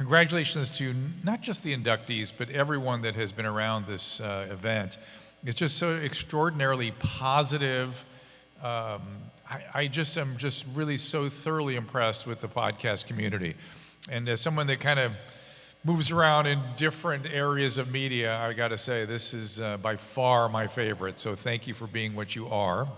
congratulations to not just the inductees, but everyone that has been around this event. It's just so extraordinarily positive. I just am just really so thoroughly impressed with the podcast community. And as someone that kind of moves around in different areas of media, I got to say, this is by far my favorite. So thank you for being what you are.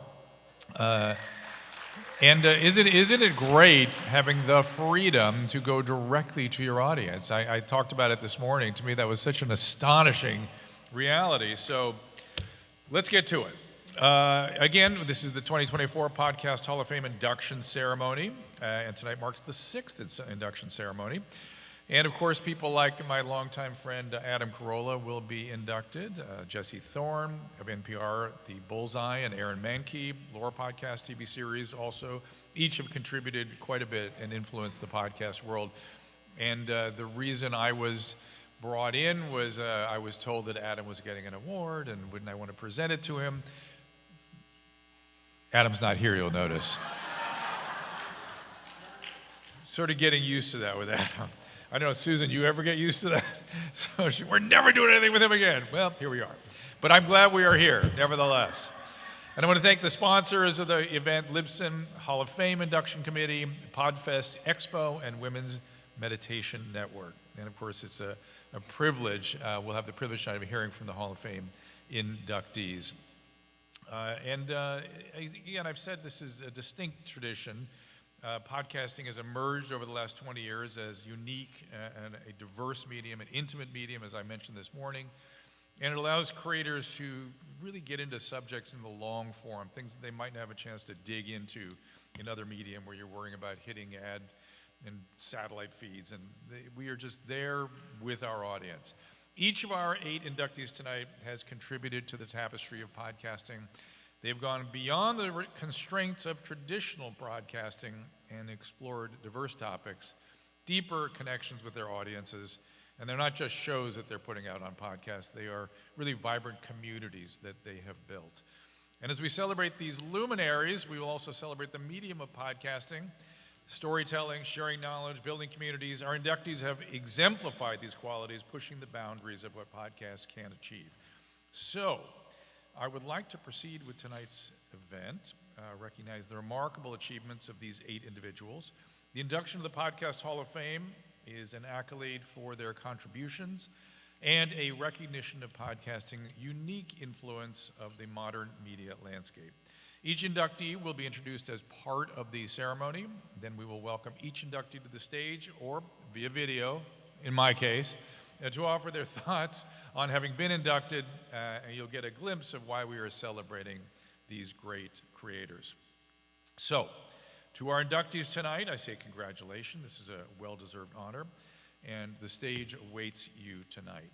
And isn't it great having the freedom to go directly to your audience? I talked about it this morning. To me, that was such an astonishing reality. So let's get to it. Again, this is the 2024 Podcast Hall of Fame induction ceremony, and tonight marks the 6th induction ceremony. And of course, people like my longtime friend Adam Carolla will be inducted, Jesse Thorne of NPR, The Bullseye, and Aaron Mankey, Lore Podcast TV series also. Each have contributed quite a bit and influenced the podcast world. And the reason I was brought in was I was told that Adam was getting an award, and wouldn't I want to present it to him? Adam's not here, you'll notice. Sort of getting used to that with Adam. I don't know, Susan, you ever get used to that? So we're never doing anything with him again. Well, here we are. But I'm glad we are here, nevertheless. And I want to thank the sponsors of the event, Libsyn, Hall of Fame Induction Committee, Podfest EXPO, and Women's Meditation Network. And of course, it's a privilege. We'll have the privilege tonight of hearing from the Hall of Fame inductees. Again, I've said this is a distinct tradition. Podcasting has emerged over the last 20 years as unique and a diverse medium, an intimate medium, as I mentioned this morning. And it allows creators to really get into subjects in the long form, things that they might not have a chance to dig into in other medium where you're worrying about hitting ad and satellite feeds. And we are just there with our audience. Each of our 8 inductees tonight has contributed to the tapestry of podcasting. They've gone beyond the constraints of traditional broadcasting and explored diverse topics, deeper connections with their audiences, and they're not just shows that they're putting out on podcasts, they are really vibrant communities that they have built. And as we celebrate these luminaries, we will also celebrate the medium of podcasting, storytelling, sharing knowledge, building communities. Our inductees have exemplified these qualities, pushing the boundaries of what podcasts can achieve. So, I would like to proceed with tonight's event, recognize the remarkable achievements of these 8 individuals. The induction of the Podcast Hall of Fame is an accolade for their contributions and a recognition of podcasting's unique influence of the modern media landscape. Each inductee will be introduced as part of the ceremony. Then we will welcome each inductee to the stage, or via video, in my case, to offer their thoughts on having been inducted, and you'll get a glimpse of why we are celebrating these great creators. So, to our inductees tonight, I say congratulations. This is a well-deserved honor, and the stage awaits you tonight.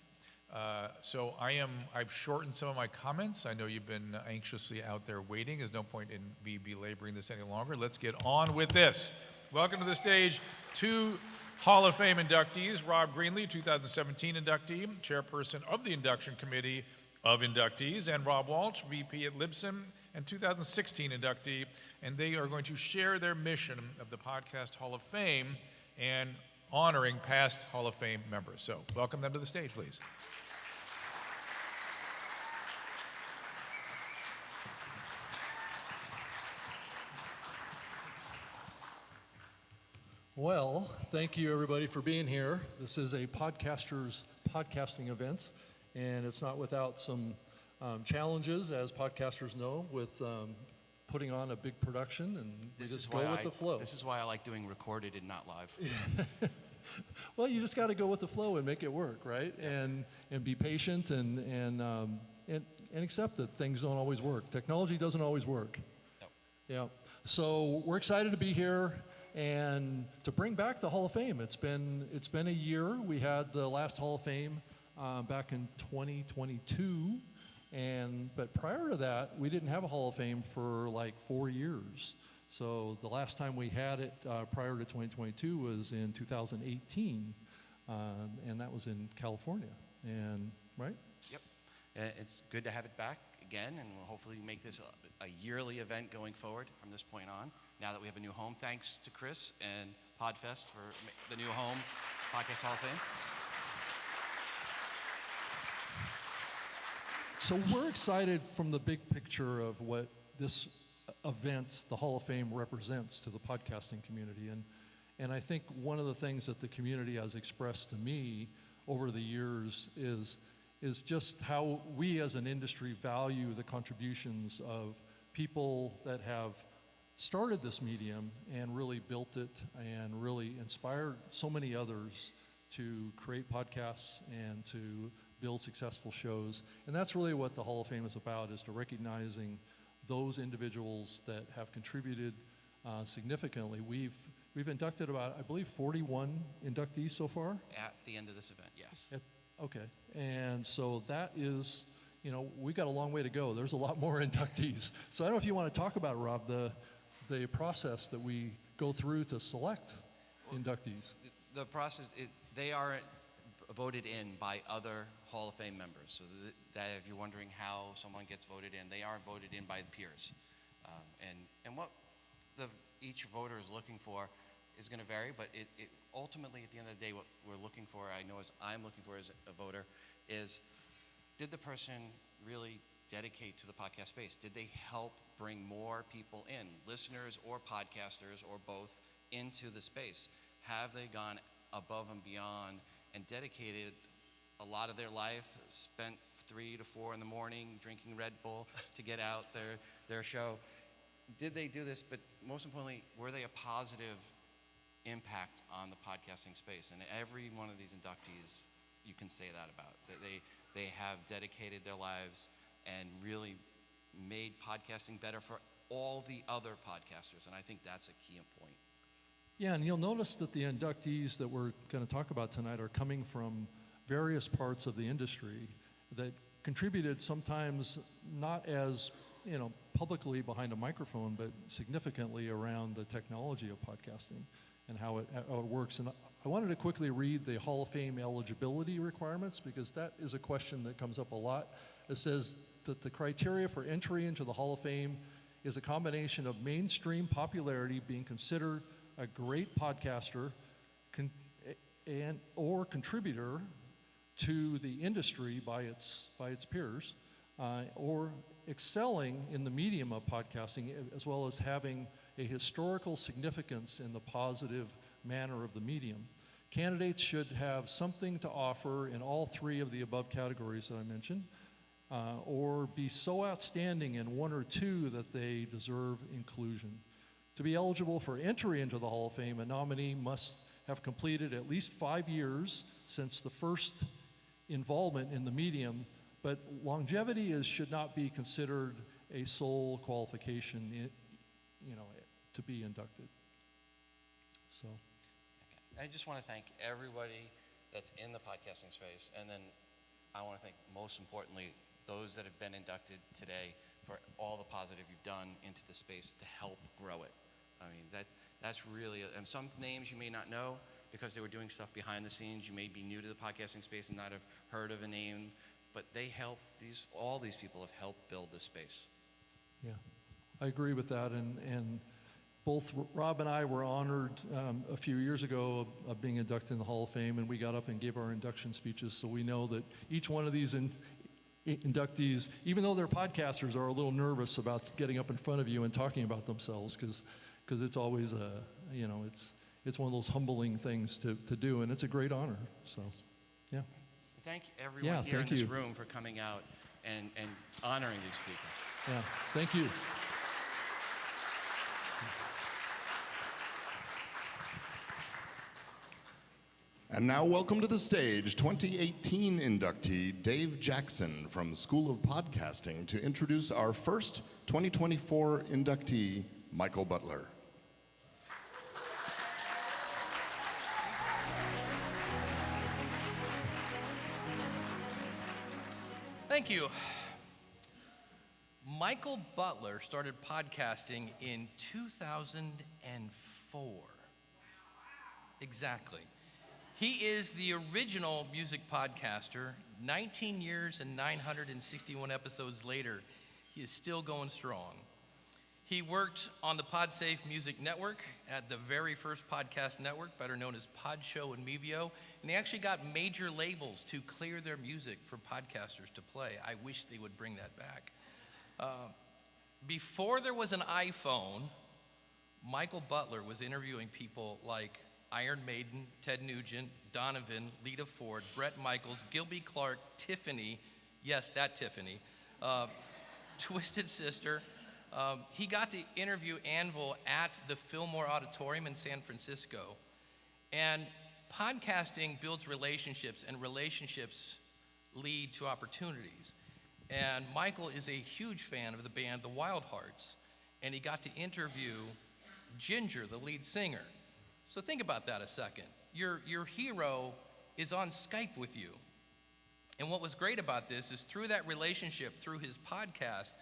So I've shortened some of my comments. I know you've been anxiously out there waiting. There's no point in me belaboring this any longer. Let's get on with this. Welcome to the stage 2 Hall of Fame inductees, Rob Greenlee, 2017 inductee, chairperson of the induction committee of inductees, and Rob Walsh, VP at Libsyn, and 2016 inductee, and they are going to share their mission of the Podcast Hall of Fame and honoring past Hall of Fame members. So welcome them to the stage, please. Well, thank you everybody for being here. This is a podcasting event, and it's not without some challenges, as podcasters know, with putting on a big production, and we just go with the flow. This is why I like doing recorded and not live. Well, you just got to go with the flow and make it work, right? And be patient and accept that things don't always work. Technology doesn't always work. No. Yeah. So we're excited to be here and to bring back the Hall of Fame. It's been a year. We had the last Hall of Fame back in 2022, but prior to that, we didn't have a Hall of Fame for like 4 years. So the last time we had it prior to 2022 was in 2018, and that was in California. And right? Yep. It's good to have it back again, and we'll hopefully make this a yearly event going forward from this point on. Now that we have a new home, thanks to Chris and Podfest for the new home. Podcast Hall of Fame. So we're excited from the big picture of what this event, the Hall of Fame, represents to the podcasting community. And I think one of the things that the community has expressed to me over the years is just how we as an industry value the contributions of people that have started this medium and really built it and really inspired so many others to create podcasts and to build successful shows. And that's really what the Hall of Fame is about, is to recognizing those individuals that have contributed significantly. We've inducted about, I believe, 41 inductees so far. At the end of this event, yes. Okay, and so that is, we got a long way to go. There's a lot more inductees. So I don't know if you want to talk about, Rob, the process that we go through to select inductees. The process is, they are voted in by other Hall of Fame members. So that if you're wondering how someone gets voted in, they are voted in by the peers. And what each voter is looking for is going to vary, but it ultimately, at the end of the day, what we're looking for, I know as I'm looking for as a voter, is did the person really dedicate to the podcast space? Did they help bring more people in, listeners or podcasters or both, into the space? Have they gone above and beyond and dedicated a lot of their life, spent 3 to 4 in the morning drinking Red Bull to get out their show? Did they do this? But most importantly, were they a positive impact on the podcasting space? And every one of these inductees, you can say that about. They have dedicated their lives and really made podcasting better for all the other podcasters, and I think that's a key point. Yeah, and you'll notice that the inductees that we're going to talk about tonight are coming from various parts of the industry that contributed, sometimes not as publicly behind a microphone, but significantly around the technology of podcasting and how it works. And I wanted to quickly read the Hall of Fame eligibility requirements, because that is a question that comes up a lot. It says that the criteria for entry into the Hall of Fame is a combination of mainstream popularity, being considered a great podcaster or contributor to the industry by its peers, or excelling in the medium of podcasting, as well as having a historical significance in the positive manner of the medium. Candidates should have something to offer in all 3 of the above categories that I mentioned, or be so outstanding in 1 or 2 that they deserve inclusion. To be eligible for entry into the Hall of Fame, a nominee must have completed at least 5 years since the first involvement in the medium, but longevity should not be considered a sole qualification, to be inducted. So. I just want to thank everybody that's in the podcasting space, and then I want to thank, most importantly, those that have been inducted today for all the positive you've done into the space to help grow it. I mean, that's really, and some names you may not know because they were doing stuff behind the scenes. You may be new to the podcasting space and not have heard of a name, but they help, all these people have helped build this space. Yeah, I agree with that, and both Rob and I were honored a few years ago of being inducted in the Hall of Fame, and we got up and gave our induction speeches, so we know that each one of these inductees, even though they're podcasters, are a little nervous about getting up in front of you and talking about themselves, because it's always it's one of those humbling things to do, and it's a great honor. So, yeah. Thank everyone here in this room for coming out and honoring these people. Yeah, thank you. And now welcome to the stage 2018 inductee Dave Jackson from School of Podcasting to introduce our first 2024 inductee, Michael Butler. Thank you. Michael Butler started podcasting in 2004. Exactly. He is the original music podcaster. 19 years and 961 episodes later, he is still going strong. He worked on the PodSafe Music Network at the very first podcast network, better known as Podshow and Mevio, and he actually got major labels to clear their music for podcasters to play. I wish they would bring that back. Before there was an iPhone, Michael Butler was interviewing people like Iron Maiden, Ted Nugent, Donovan, Lita Ford, Bret Michaels, Gilby Clarke, Tiffany, yes, that Tiffany, Twisted Sister. He got to interview Anvil at the Fillmore Auditorium in San Francisco. And podcasting builds relationships, and relationships lead to opportunities. And Michael is a huge fan of the band The Wild Hearts, and he got to interview Ginger, the lead singer. So think about that a second. Your hero is on Skype with you. And what was great about this is through that relationship, through his podcast,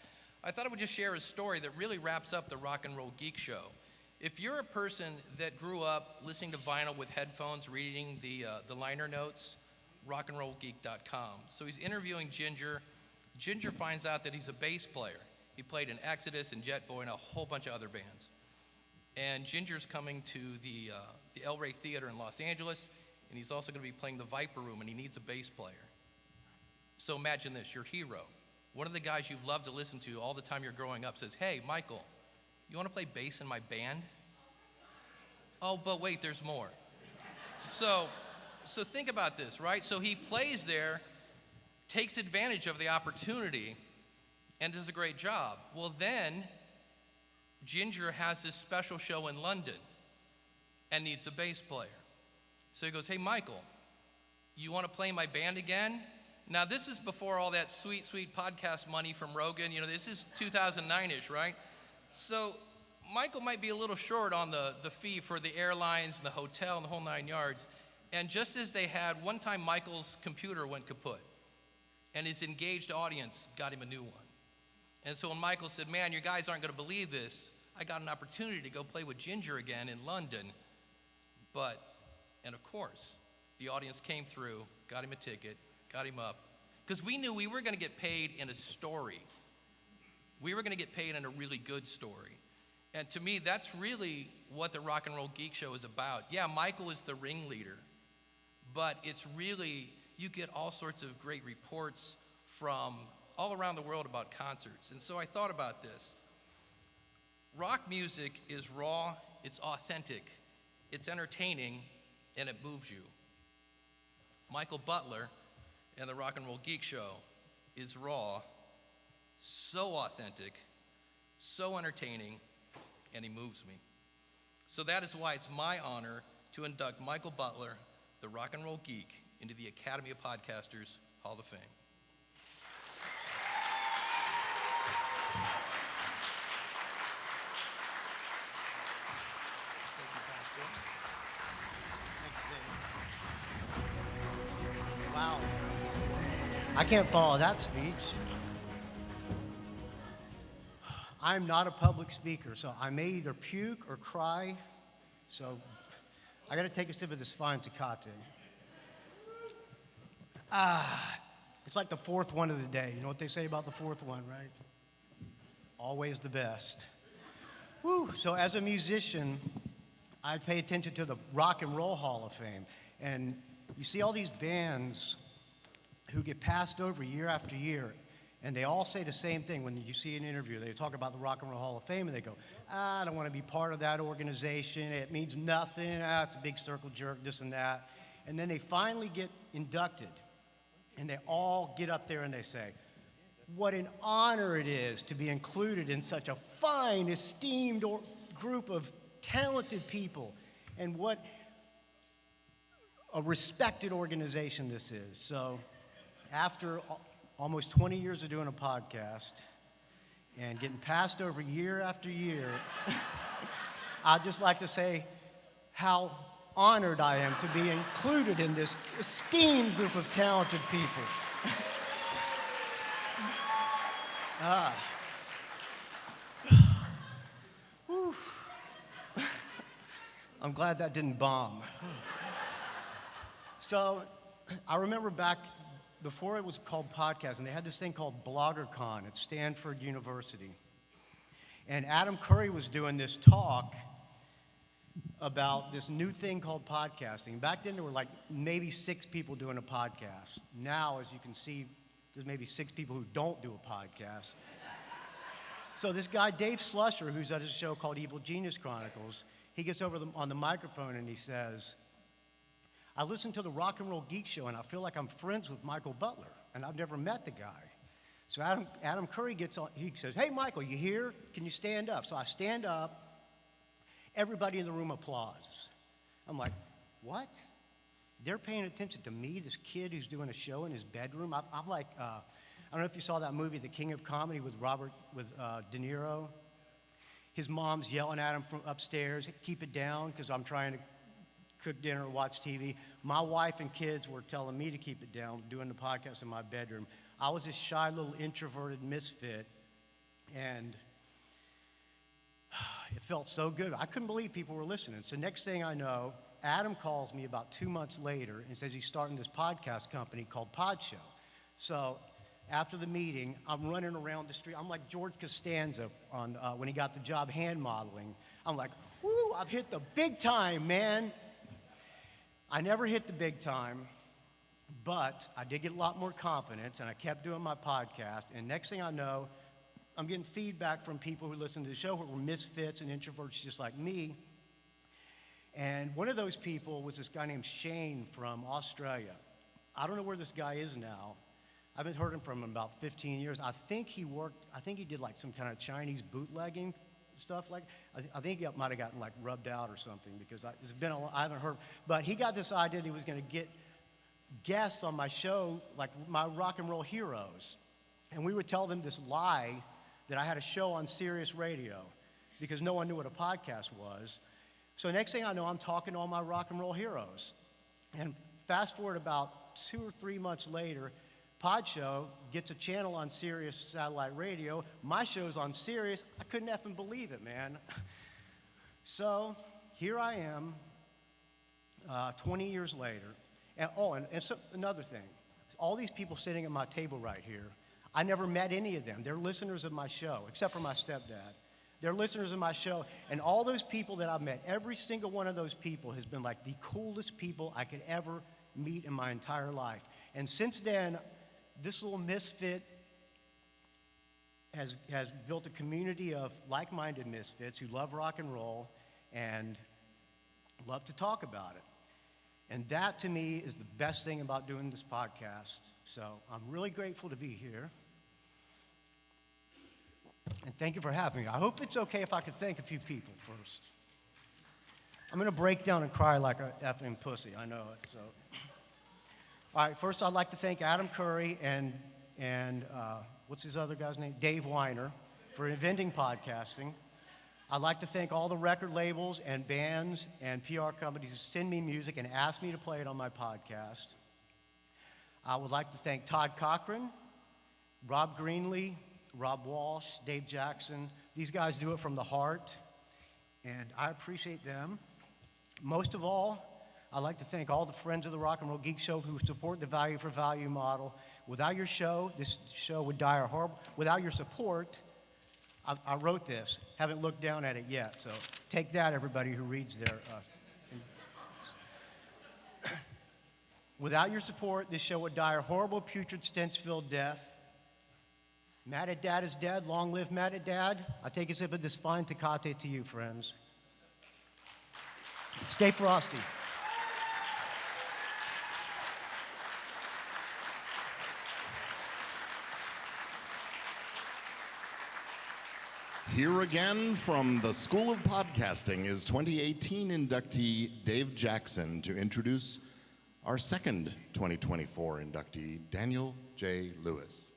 I thought I would just share a story that really wraps up the Rock and Roll Geek Show. If you're a person that grew up listening to vinyl with headphones, reading the liner notes, rockandrollgeek.com. So he's interviewing Ginger. Ginger finds out that he's a bass player. He played in Exodus and Jet Boy and a whole bunch of other bands. And Ginger's coming to the El Rey Theater in Los Angeles, and he's also going to be playing the Viper Room, and he needs a bass player. So imagine this, your hero, one of the guys you've loved to listen to all the time you're growing up says, hey, Michael, you want to play bass in my band? Oh, but wait, there's more. So think about this, right? So he plays there, takes advantage of the opportunity, and does a great job. Well, then Ginger has this special show in London and needs a bass player. So he goes, hey, Michael, you want to play my band again? Now, this is before all that sweet, sweet podcast money from Rogan. You know, this is 2009-ish, right? So Michael might be a little short on the fee for the airlines and the hotel and the whole 9 yards. And just as they had, one time Michael's computer went kaput, and his engaged audience got him a new one. And so when Michael said, man, you guys aren't going to believe this, I got an opportunity to go play with Ginger again in London. And of course, the audience came through, got him a ticket, got him up, because we knew we were going to get paid in a story. We were going to get paid in a really good story. And to me, that's really what the Rock and Roll Geek Show is about. Yeah, Michael is the ringleader, but it's really, you get all sorts of great reports from all around the world about concerts. And so I thought about this. Rock music is raw, it's authentic, it's entertaining, and it moves you. Michael Butler and the Rock and Roll Geek Show is raw, so authentic, so entertaining, and he moves me. So that is why it's my honor to induct Michael Butler, the Rock and Roll Geek, into the Academy of Podcasters Hall of Fame. Wow. I can't follow that speech. I'm not a public speaker, so I may either puke or cry. So I got to take a sip of this fine Tecate. It's like the fourth one of the day. You know what they say about the fourth one, right? Always the best. Woo. So as a musician, I pay attention to the Rock and Roll Hall of Fame. And you see all these bands who get passed over year after year, and they all say the same thing when you see an interview. They talk about the Rock and Roll Hall of Fame, and they go, I don't want to be part of that organization. It means nothing. It's a big circle jerk, this and that. And then they finally get inducted, and they all get up there and they say, what an honor it is to be included in such a fine, esteemed group of talented people, and what a respected organization this is. So after almost 20 years of doing a podcast and getting passed over year after year, I'd just like to say how honored I am to be included in this esteemed group of talented people. I'm glad that didn't bomb. So I remember back before it was called podcasting, they had this thing called BloggerCon at Stanford University. And Adam Curry was doing this talk about this new thing called podcasting. Back then, there were like maybe 6 people doing a podcast. Now, as you can see, there's maybe 6 people who don't do a podcast. So this guy, Dave Slusher, who's at a show called Evil Genius Chronicles, he gets over on the microphone and he says, I listen to the Rock and Roll Geek Show and I feel like I'm friends with Michael Butler, and I've never met the guy. So Adam Curry gets on, he says, hey, Michael, you here? Can you stand up? So I stand up. Everybody in the room applauds. I'm like, what? They're paying attention to me, this kid who's doing a show in his bedroom? I'm like, I don't know if you saw that movie, The King of Comedy, with De Niro. His mom's yelling at him from upstairs, keep it down, because I'm trying to cook dinner or watch TV. My wife and kids were telling me to keep it down, doing the podcast in my bedroom. I was this shy little introverted misfit, and it felt so good. I couldn't believe people were listening. So next thing I know, Adam calls me about 2 months later and says he's starting this podcast company called Pod Show. So after the meeting, I'm running around the street. I'm like George Costanza on when he got the job hand modeling. I'm like, woo, I've hit the big time, man. I never hit the big time, but I did get a lot more confidence, and I kept doing my podcast. And next thing I know, I'm getting feedback from people who listen to the show who were misfits and introverts just like me. And one of those people was this guy named Shane from Australia. I don't know where this guy is now. I haven't heard him from in about 15 years. I think he did like some kind of Chinese bootlegging stuff. I think he might have gotten like rubbed out or something, because it's been I haven't heard. But he got this idea that he was going to get guests on my show, like my rock and roll heroes. And we would tell them this lie that I had a show on Sirius Radio, because no one knew what a podcast was. So next thing I know, I'm talking to all my rock and roll heroes. And fast forward about 2 or 3 months later, Pod Show gets a channel on Sirius satellite radio. My show's on Sirius. I couldn't effing believe it, man. So here I am, 20 years later. And so another thing, all these people sitting at my table right here, I never met any of them. They're listeners of my show, except for my stepdad. They're listeners of my show. And all those people that I've met, every single one of those people has been like the coolest people I could ever meet in my entire life. And since then, this little misfit has built a community of like-minded misfits who love rock and roll and love to talk about it. And that, to me, is the best thing about doing this podcast. So I'm really grateful to be here. And thank you for having me. I hope it's okay if I could thank a few people first. I'm going to break down and cry like a effing pussy. I know it. So, all right. First, I'd like to thank Adam Curry and what's his other guy's name? Dave Weiner, for inventing podcasting. I'd like to thank all the record labels and bands and PR companies who send me music and ask me to play it on my podcast. I would like to thank Todd Cochran, Rob Greenlee, Rob Walsh, Dave Jackson. These guys do it from the heart, and I appreciate them. Most of all, I'd like to thank all the friends of the Rock and Roll Geek Show who support the value for value model. Without your show, this show would die a horrible. Without your support, I wrote this. Haven't looked down at it yet, so take that, everybody who reads there. Without your support, this show would die a horrible, putrid, stench-filled death. Mad at Dad is dead. Long live Mad at Dad. I take a sip of this fine Tecate to you, friends. Stay frosty. Here again from the School of Podcasting is 2018 inductee Dave Jackson to introduce our second 2024 inductee, Daniel J. Lewis.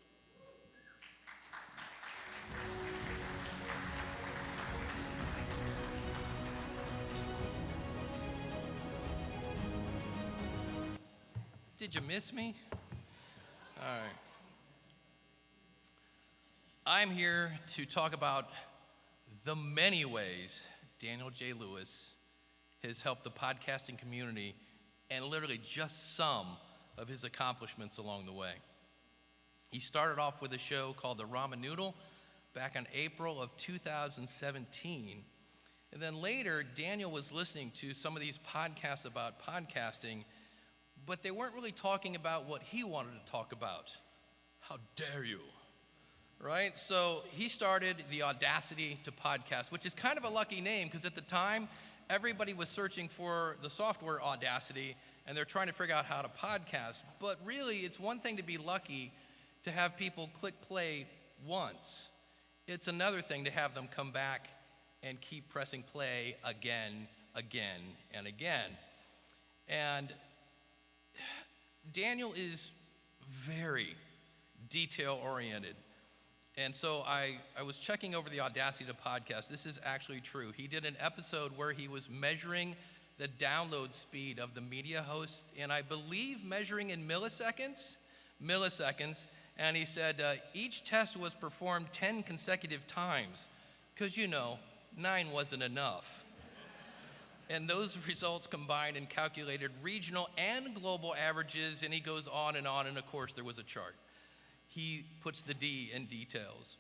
Did you miss me? All right. I'm here to talk about the many ways Daniel J. Lewis has helped the podcasting community, and literally just some of his accomplishments along the way. He started off with a show called The Ramen Noodle, back in April of 2017. And then later, Daniel was listening to some of these podcasts about podcasting, but they weren't really talking about what he wanted to talk about. How dare you? Right? So he started the Audacity to Podcast, which is kind of a lucky name because at the time, everybody was searching for the software Audacity and they're trying to figure out how to podcast. But really, it's one thing to be lucky to have people click play once. It's another thing to have them come back and keep pressing play again, again, and again. And Daniel is very detail-oriented. And so I was checking over the Audacity to Podcast. This is actually true. He did an episode where he was measuring the download speed of the media host, and I believe measuring in milliseconds. And he said each test was performed 10 consecutive times, because 9 wasn't enough. And those results combined and calculated regional and global averages, and he goes on, and of course there was a chart. He puts the D in details.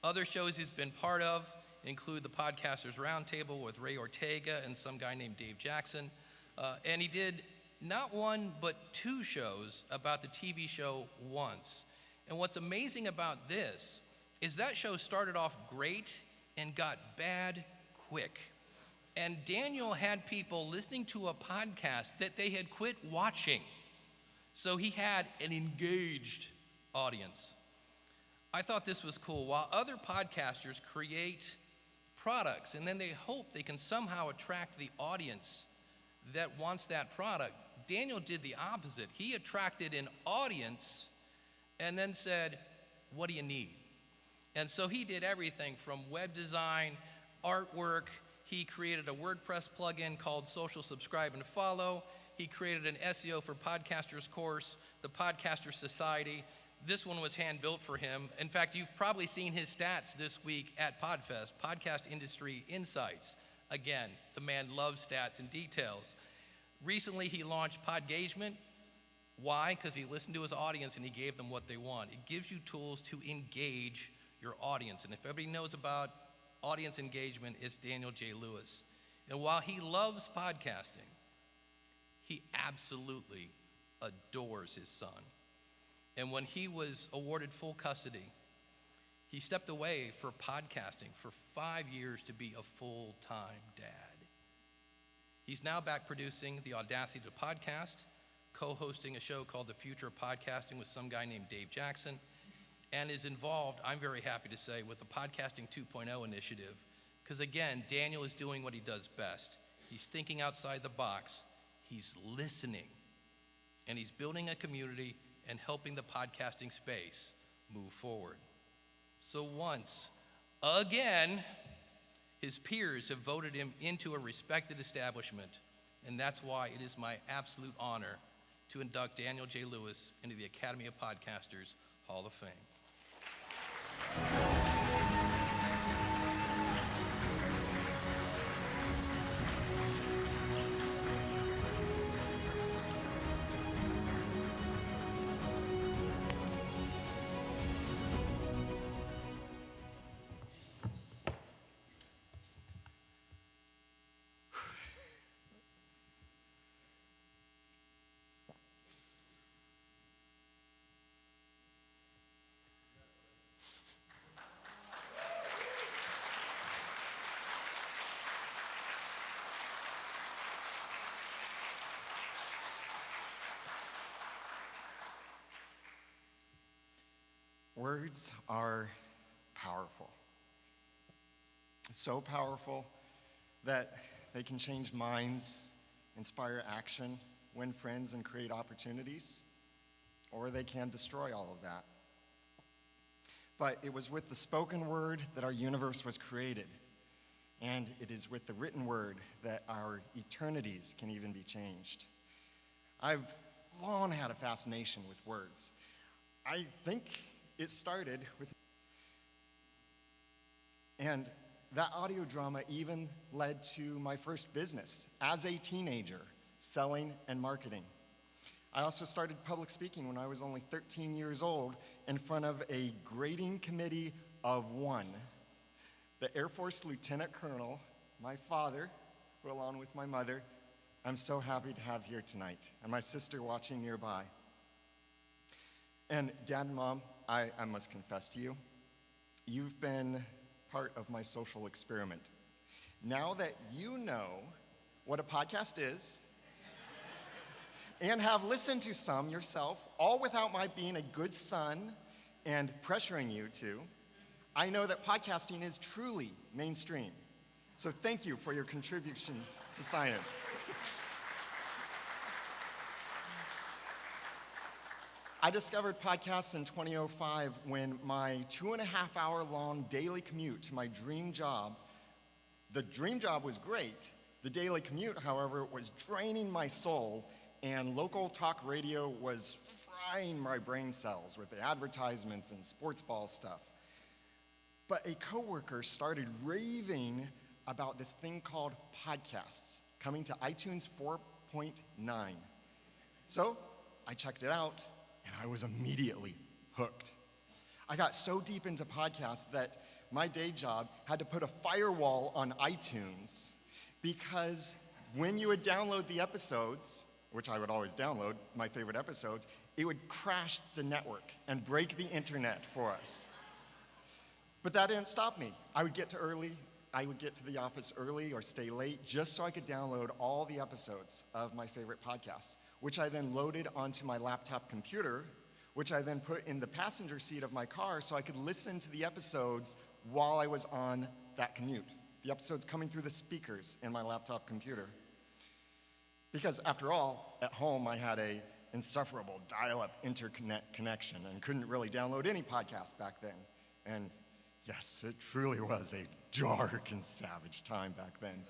Other shows he's been part of include the Podcasters Roundtable with Ray Ortega and some guy named Dave Jackson. And he did not one, but 2 shows about the TV show Once. And what's amazing about this is that show started off great and got bad quick. And Daniel had people listening to a podcast that they had quit watching. So he had an engaged audience. I thought this was cool. While other podcasters create products and then they hope they can somehow attract the audience that wants that product, Daniel did the opposite. He attracted an audience and then said, what do you need? And so he did everything from web design, artwork. He created a WordPress plugin called Social Subscribe and Follow. He created an SEO for Podcasters course, the Podcaster Society. This one was hand-built for him. In fact, you've probably seen his stats this week at Podfest, Podcast Industry Insights. Again, the man loves stats and details. Recently, he launched Podgagement. Why? Because he listened to his audience and he gave them what they want. It gives you tools to engage your audience. And if everybody knows about audience engagement, it's Daniel J. Lewis. And while he loves podcasting, he absolutely adores his son. And when he was awarded full custody, he stepped away for podcasting for 5 years to be a full-time dad. He's now back producing the Audacity to Podcast, co-hosting a show called The Future of Podcasting with some guy named Dave Jackson, and is involved, I'm very happy to say, with the Podcasting 2.0 initiative. Because again, Daniel is doing what he does best. He's thinking outside the box, he's listening, and he's building a community and helping the podcasting space move forward. So once again, his peers have voted him into a respected establishment, and that's why it is my absolute honor to induct Daniel J. Lewis into the Academy of Podcasters Hall of Fame. Words are powerful. So powerful that they can change minds, inspire action, win friends, and create opportunities, or they can destroy all of that. But it was with the spoken word that our universe was created, and it is with the written word that our eternities can even be changed. I've long had a fascination with words. I think it started with, and that audio drama even led to my first business as a teenager, selling and marketing. I also started public speaking when I was only 13 years old in front of a grading committee of one. The Air Force Lieutenant Colonel, my father, who along with my mother, I'm so happy to have here tonight, and my sister watching nearby. And Dad and Mom, I must confess to you, you've been part of my social experiment. Now that you know what a podcast is, and have listened to some yourself, all without my being a good son and pressuring you to, I know that podcasting is truly mainstream. So thank you for your contribution to science. I discovered podcasts in 2005 when my 2.5-hour-long daily commute to my dream job, the dream job was great. The daily commute, however, was draining my soul, and local talk radio was frying my brain cells with the advertisements and sports ball stuff. But a coworker started raving about this thing called podcasts, coming to iTunes 4.9. So I checked it out, and I was immediately hooked. I got so deep into podcasts that my day job had to put a firewall on iTunes because when you would download the episodes, which I would always download, my favorite episodes, it would crash the network and break the internet for us. But that didn't stop me. I would get to the office early or stay late just so I could download all the episodes of my favorite podcasts, which I then loaded onto my laptop computer, which I then put in the passenger seat of my car so I could listen to the episodes while I was on that commute. The episodes coming through the speakers in my laptop computer. Because after all, at home I had a insufferable dial-up internet connection and couldn't really download any podcasts back then. And yes, it truly was a dark and savage time back then.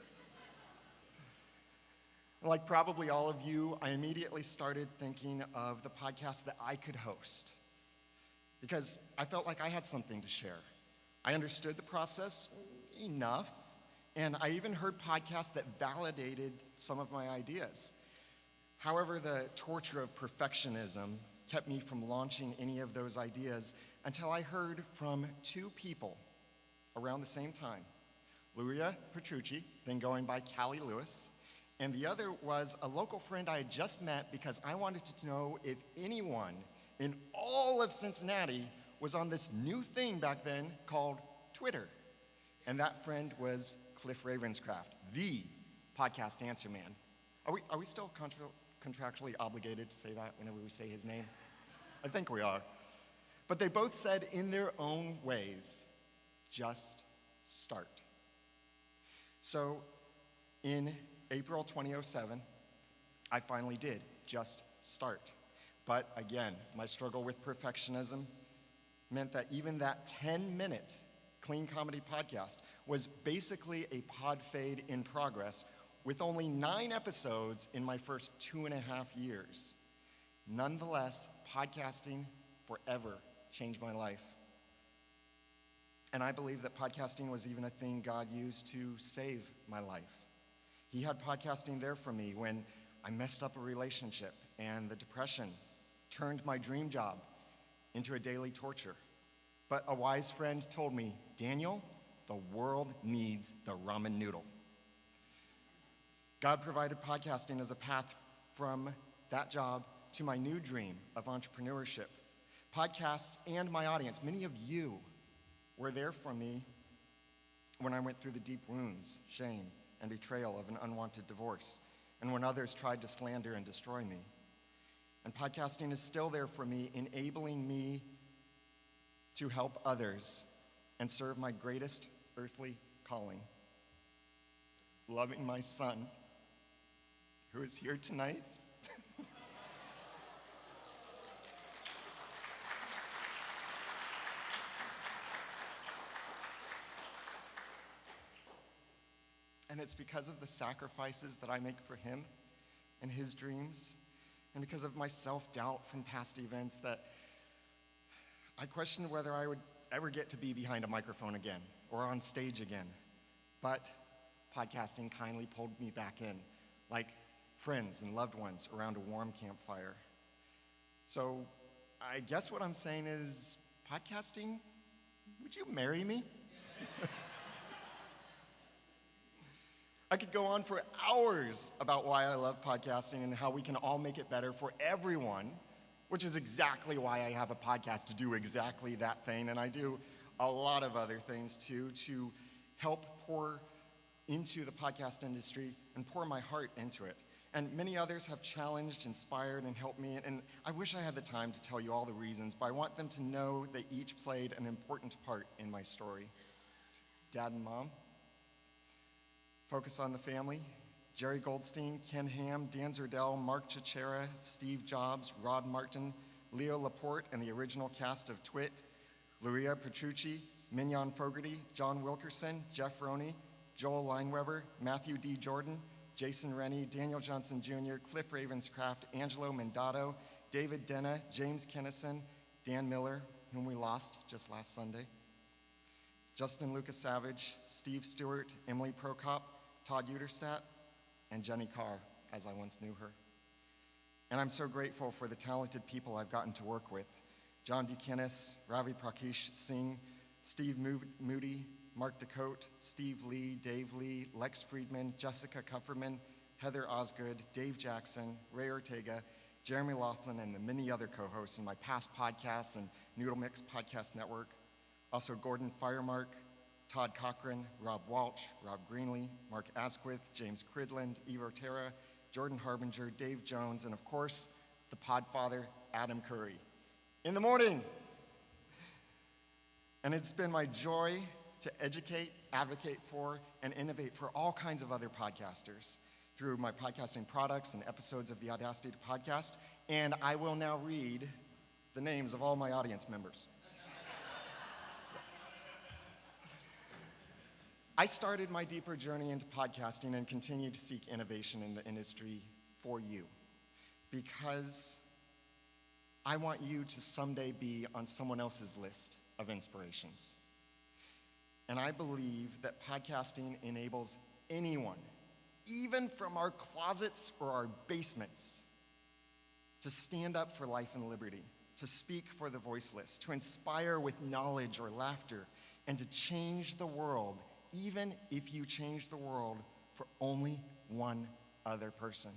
Like probably all of you, I immediately started thinking of the podcast that I could host because I felt like I had something to share. I understood the process enough, and I even heard podcasts that validated some of my ideas. However, the torture of perfectionism kept me from launching any of those ideas until I heard from two people around the same time. Luria Petrucci, then going by Callie Lewis, and the other was a local friend I had just met because I wanted to know if anyone in all of Cincinnati was on this new thing back then called Twitter. And that friend was Cliff Ravenscraft, the podcast answer man. Are we still contractually obligated to say that whenever we say his name? I think we are. But they both said in their own ways, just start. So in April 2007, I finally did just start. But again, my struggle with perfectionism meant that even that 10-minute clean comedy podcast was basically a pod fade in progress with only 9 episodes in my first 2.5 years. Nonetheless, podcasting forever changed my life. And I believe that podcasting was even a thing God used to save my life. He had podcasting there for me when I messed up a relationship and the depression turned my dream job into a daily torture. But a wise friend told me, Daniel, the world needs the ramen noodle. God provided podcasting as a path from that job to my new dream of entrepreneurship. Podcasts and my audience, many of you were there for me when I went through the deep wounds, shame, and betrayal of an unwanted divorce, and when others tried to slander and destroy me. And podcasting is still there for me, enabling me to help others and serve my greatest earthly calling, loving my son, who is here tonight. And it's because of the sacrifices that I make for him and his dreams, and because of my self-doubt from past events that I questioned whether I would ever get to be behind a microphone again or on stage again. But podcasting kindly pulled me back in, like friends and loved ones around a warm campfire. So I guess what I'm saying is podcasting would you marry me? I could go on for hours about why I love podcasting and how we can all make it better for everyone, which is exactly why I have a podcast, to do exactly that thing. And I do a lot of other things too, to help pour into the podcast industry and pour my heart into it. And many others have challenged, inspired, and helped me. And I wish I had the time to tell you all the reasons, but I want them to know they each played an important part in my story. Dad and Mom, Focus on the Family, Jerry Goldstein, Ken Ham, Dan Zerdell, Mark Chichera, Steve Jobs, Rod Martin, Leo Laporte, and the original cast of Twit, Luria Petrucci, Mignon Fogarty, John Wilkerson, Jeff Roney, Joel Lineweber, Matthew D. Jordan, Jason Rennie, Daniel Johnson Jr., Cliff Ravenscraft, Angelo Mendato, David Denna, James Kennison, Dan Miller, whom we lost just last Sunday, Justin Lucas Savage, Steve Stewart, Emily Prokop, Todd Uterstadt, and Jenny Carr, as I once knew her. And I'm so grateful for the talented people I've gotten to work with. John Buchanan, Ravi Prakesh Singh, Steve Moody, Mark DeCote, Steve Lee, Dave Lee, Lex Friedman, Jessica Kupferman, Heather Osgood, Dave Jackson, Ray Ortega, Jeremy Laughlin, and the many other co-hosts in my past podcasts and Noodle Mix Podcast Network. Also Gordon Firemark, Todd Cochran, Rob Walsh, Rob Greenlee, Mark Asquith, James Cridland, Eve Otera, Jordan Harbinger, Dave Jones, and of course, the Podfather, Adam Curry. In the morning! And it's been my joy to educate, advocate for, and innovate for all kinds of other podcasters through my podcasting products and episodes of the Audacity to Podcast, and I will now read the names of all my audience members. I started my deeper journey into podcasting and continue to seek innovation in the industry for you because I want you to someday be on someone else's list of inspirations. And I believe that podcasting enables anyone, even from our closets or our basements, to stand up for life and liberty, to speak for the voiceless, to inspire with knowledge or laughter, and to change the world, even if you change the world for only one other person.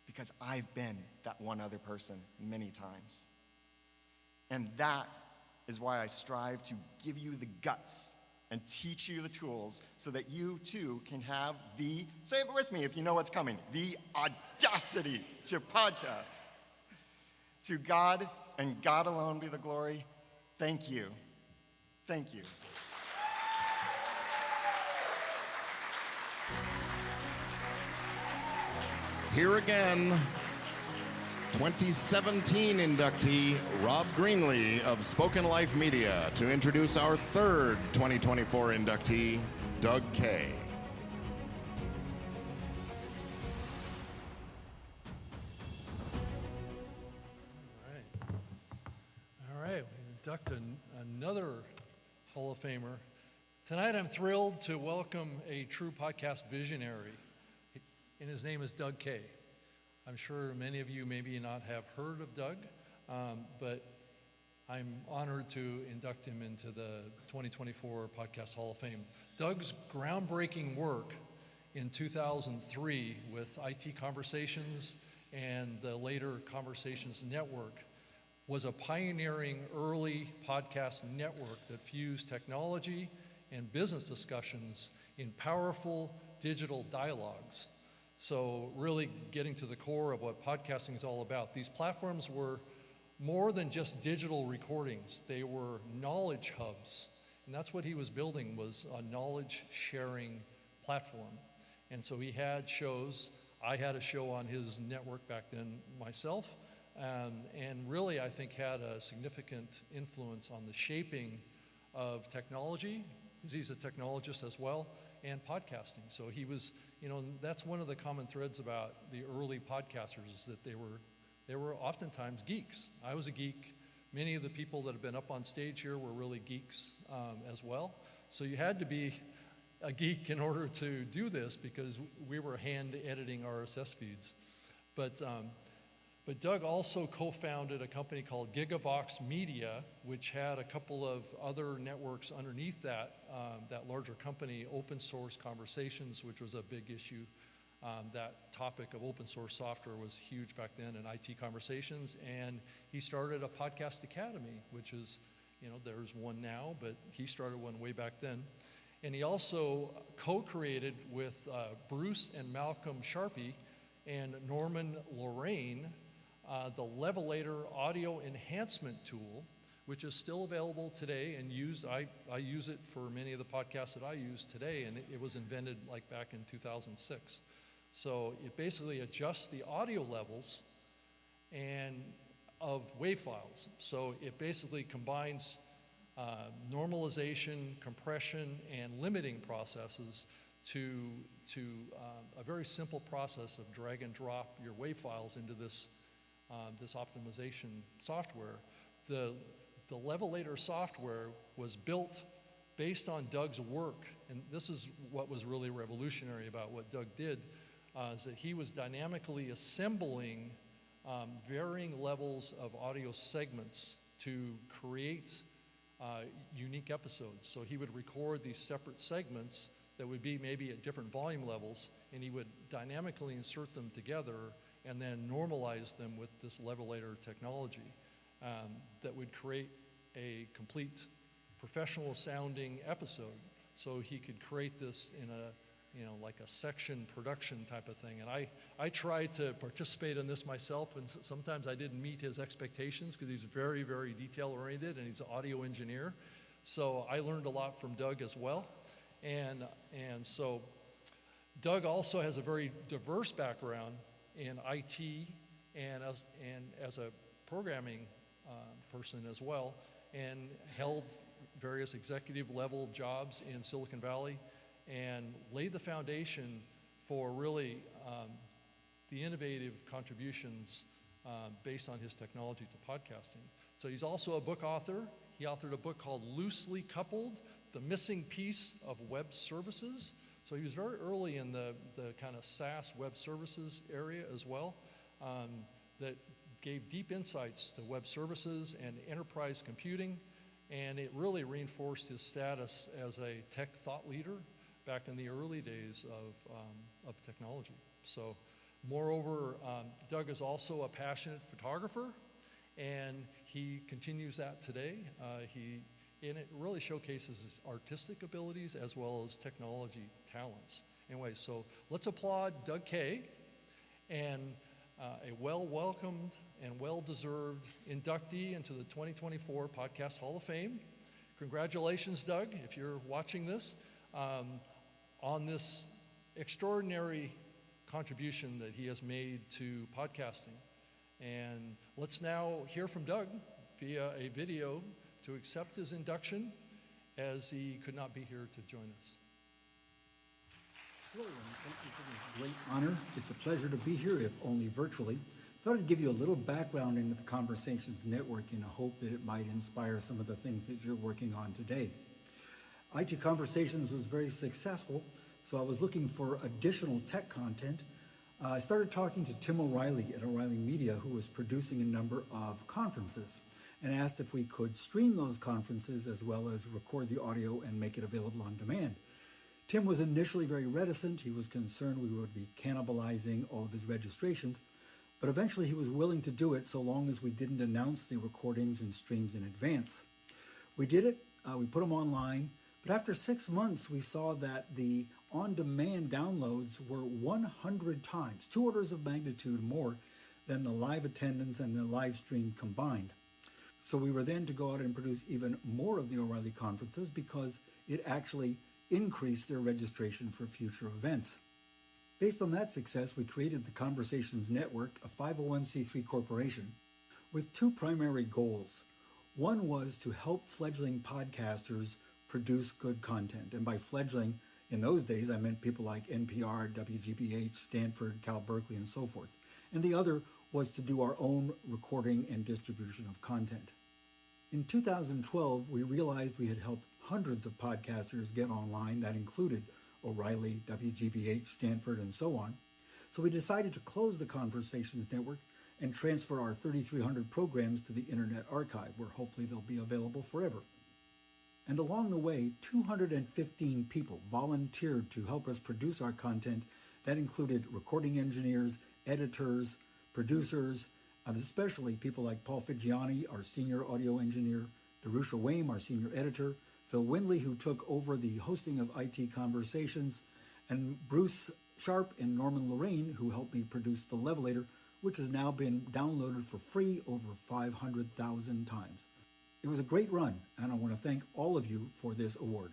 Because I've been that one other person many times. And that is why I strive to give you the guts and teach you the tools so that you too can have the, say it with me if you know what's coming, the audacity to podcast. To God and God alone be the glory. Thank you. Thank you. Here again, 2017 inductee Rob Greenlee of Spoken Life Media to introduce our third 2024 inductee, Doug Kay. All right, we induct another Hall of Famer. Tonight I'm thrilled to welcome a true podcast visionary, and his name is Doug Kay. I'm sure many of you maybe not have heard of Doug, but I'm honored to induct him into the 2024 Podcast Hall of Fame. Doug's groundbreaking work in 2003 with IT Conversations and the later Conversations Network was a pioneering early podcast network that fused technology and business discussions in powerful digital dialogues. So really getting to the core of what podcasting is all about. These platforms were more than just digital recordings. They were knowledge hubs. And that's what he was building, was a knowledge sharing platform. And so he had shows. I had a show on his network back then myself. And really, I think, had a significant influence on the shaping of technology, because he's a technologist as well, and podcasting. So he was, that's one of the common threads about the early podcasters, is that they were oftentimes geeks. I was a geek. Many of the people that have been up on stage here were really geeks as well. So you had to be a geek in order to do this, because we were hand editing RSS feeds. But But Doug also co-founded a company called Gigavox Media, which had a couple of other networks underneath that, that larger company, Open Source Conversations, which was a big issue. That topic of open source software was huge back then in IT conversations, and he started a podcast academy, which is, you know, there's one now, but he started one way back then. And he also co-created with Bruce and Malcolm Sharpie and Norman Lorraine the Levelator audio enhancement tool, which is still available today and used. I use it for many of the podcasts that I use today, and it was invented like back in 2006. So it basically adjusts the audio levels and of WAV files. So it basically combines normalization, compression, and limiting processes to a very simple process of drag and drop your WAV files into this this optimization software. The Levelator software was built based on Doug's work, and this is what was really revolutionary about what Doug did, is that he was dynamically assembling varying levels of audio segments to create unique episodes. So he would record these separate segments that would be maybe at different volume levels, and he would dynamically insert them together and then normalize them with this Levelator technology that would create a complete professional sounding episode. So he could create this in a, you know, like a section production type of thing. And I tried to participate in this myself, and sometimes I didn't meet his expectations because he's very, very detail oriented and he's an audio engineer. So I learned a lot from Doug as well. And so Doug also has a very diverse background in IT and as a programming person as well, and held various executive level jobs in Silicon Valley and laid the foundation for really the innovative contributions based on his technology to podcasting. So he's also a book author. He authored a book called Loosely Coupled, The Missing Piece of Web Services. So he was very early in the kind of SaaS web services area as well, that gave deep insights to web services and enterprise computing, and it really reinforced his status as a tech thought leader back in the early days of technology. So moreover, Doug is also a passionate photographer, and he continues that today. And it really showcases his artistic abilities as well as technology talents. Anyway, so let's applaud Doug Kay and a well-welcomed and well-deserved inductee into the 2024 Podcast Hall of Fame. Congratulations, Doug, if you're watching this, on this extraordinary contribution that he has made to podcasting. And let's now hear from Doug via a video to accept his induction, as he could not be here to join us. Hello, and thank you for this great honor. It's a pleasure to be here, if only virtually. Thought I'd give you a little background into the Conversations Network in the hope that it might inspire some of the things that you're working on today. IT Conversations was very successful, so I was looking for additional tech content. I started talking to Tim O'Reilly at O'Reilly Media, who was producing a number of conferences, and asked if we could stream those conferences as well as record the audio and make it available on demand. Tim was initially very reticent. He was concerned we would be cannibalizing all of his registrations, but eventually he was willing to do it so long as we didn't announce the recordings and streams in advance. We did it, we put them online, but after 6 months we saw that the on-demand downloads were 100 times, 2 orders of magnitude more than the live attendance and the live stream combined. So we were then to go out and produce even more of the O'Reilly conferences because it actually increased their registration for future events. Based on that success, we created the Conversations Network, a 501c3 corporation, with 2 primary goals. One was to help fledgling podcasters produce good content. And by fledgling, in those days, I meant people like NPR, WGBH, Stanford, Cal Berkeley, and so forth. And the other was to do our own recording and distribution of content. In 2012, we realized we had helped hundreds of podcasters get online. That included O'Reilly, WGBH, Stanford, and so on. So we decided to close the Conversations Network and transfer our 3,300 programs to the Internet Archive, where hopefully they'll be available forever. And along the way, 215 people volunteered to help us produce our content. That included recording engineers, editors, producers, and especially people like Paul Figiani, our senior audio engineer, Darusha Wame, our senior editor, Phil Windley, who took over the hosting of IT Conversations, and Bruce Sharp and Norman Lorraine, who helped me produce The Levelator, which has now been downloaded for free over 500,000 times. It was a great run, and I want to thank all of you for this award.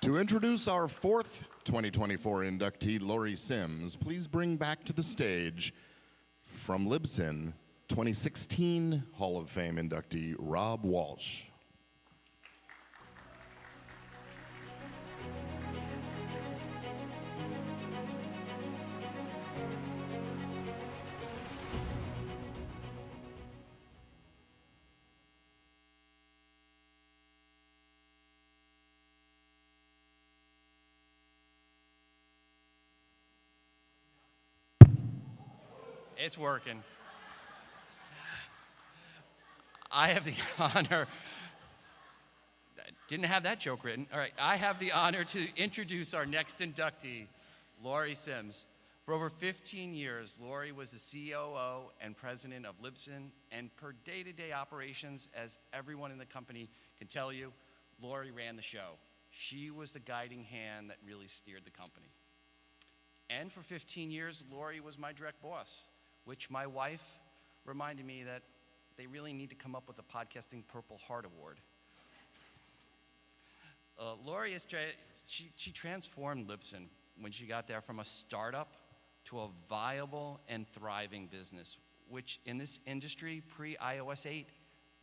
To introduce our fourth 2024 inductee, Lori Sims, please bring back to the stage from Libsyn 2016 Hall of Fame inductee, Rob Walsh. It's working. I have the honor, didn't have that joke written. All right, I have the honor to introduce our next inductee, Lori Sims. For over 15 years, Lori was the COO and president of Libsyn, and per day-to-day operations, as everyone in the company can tell you, Lori ran the show. She was the guiding hand that really steered the company. And for 15 years, Lori was my direct boss, which my wife reminded me that they really need to come up with a Podcasting Purple Heart Award. Lori, she transformed Libsyn when she got there from a startup to a viable and thriving business, which in this industry, pre-iOS 8,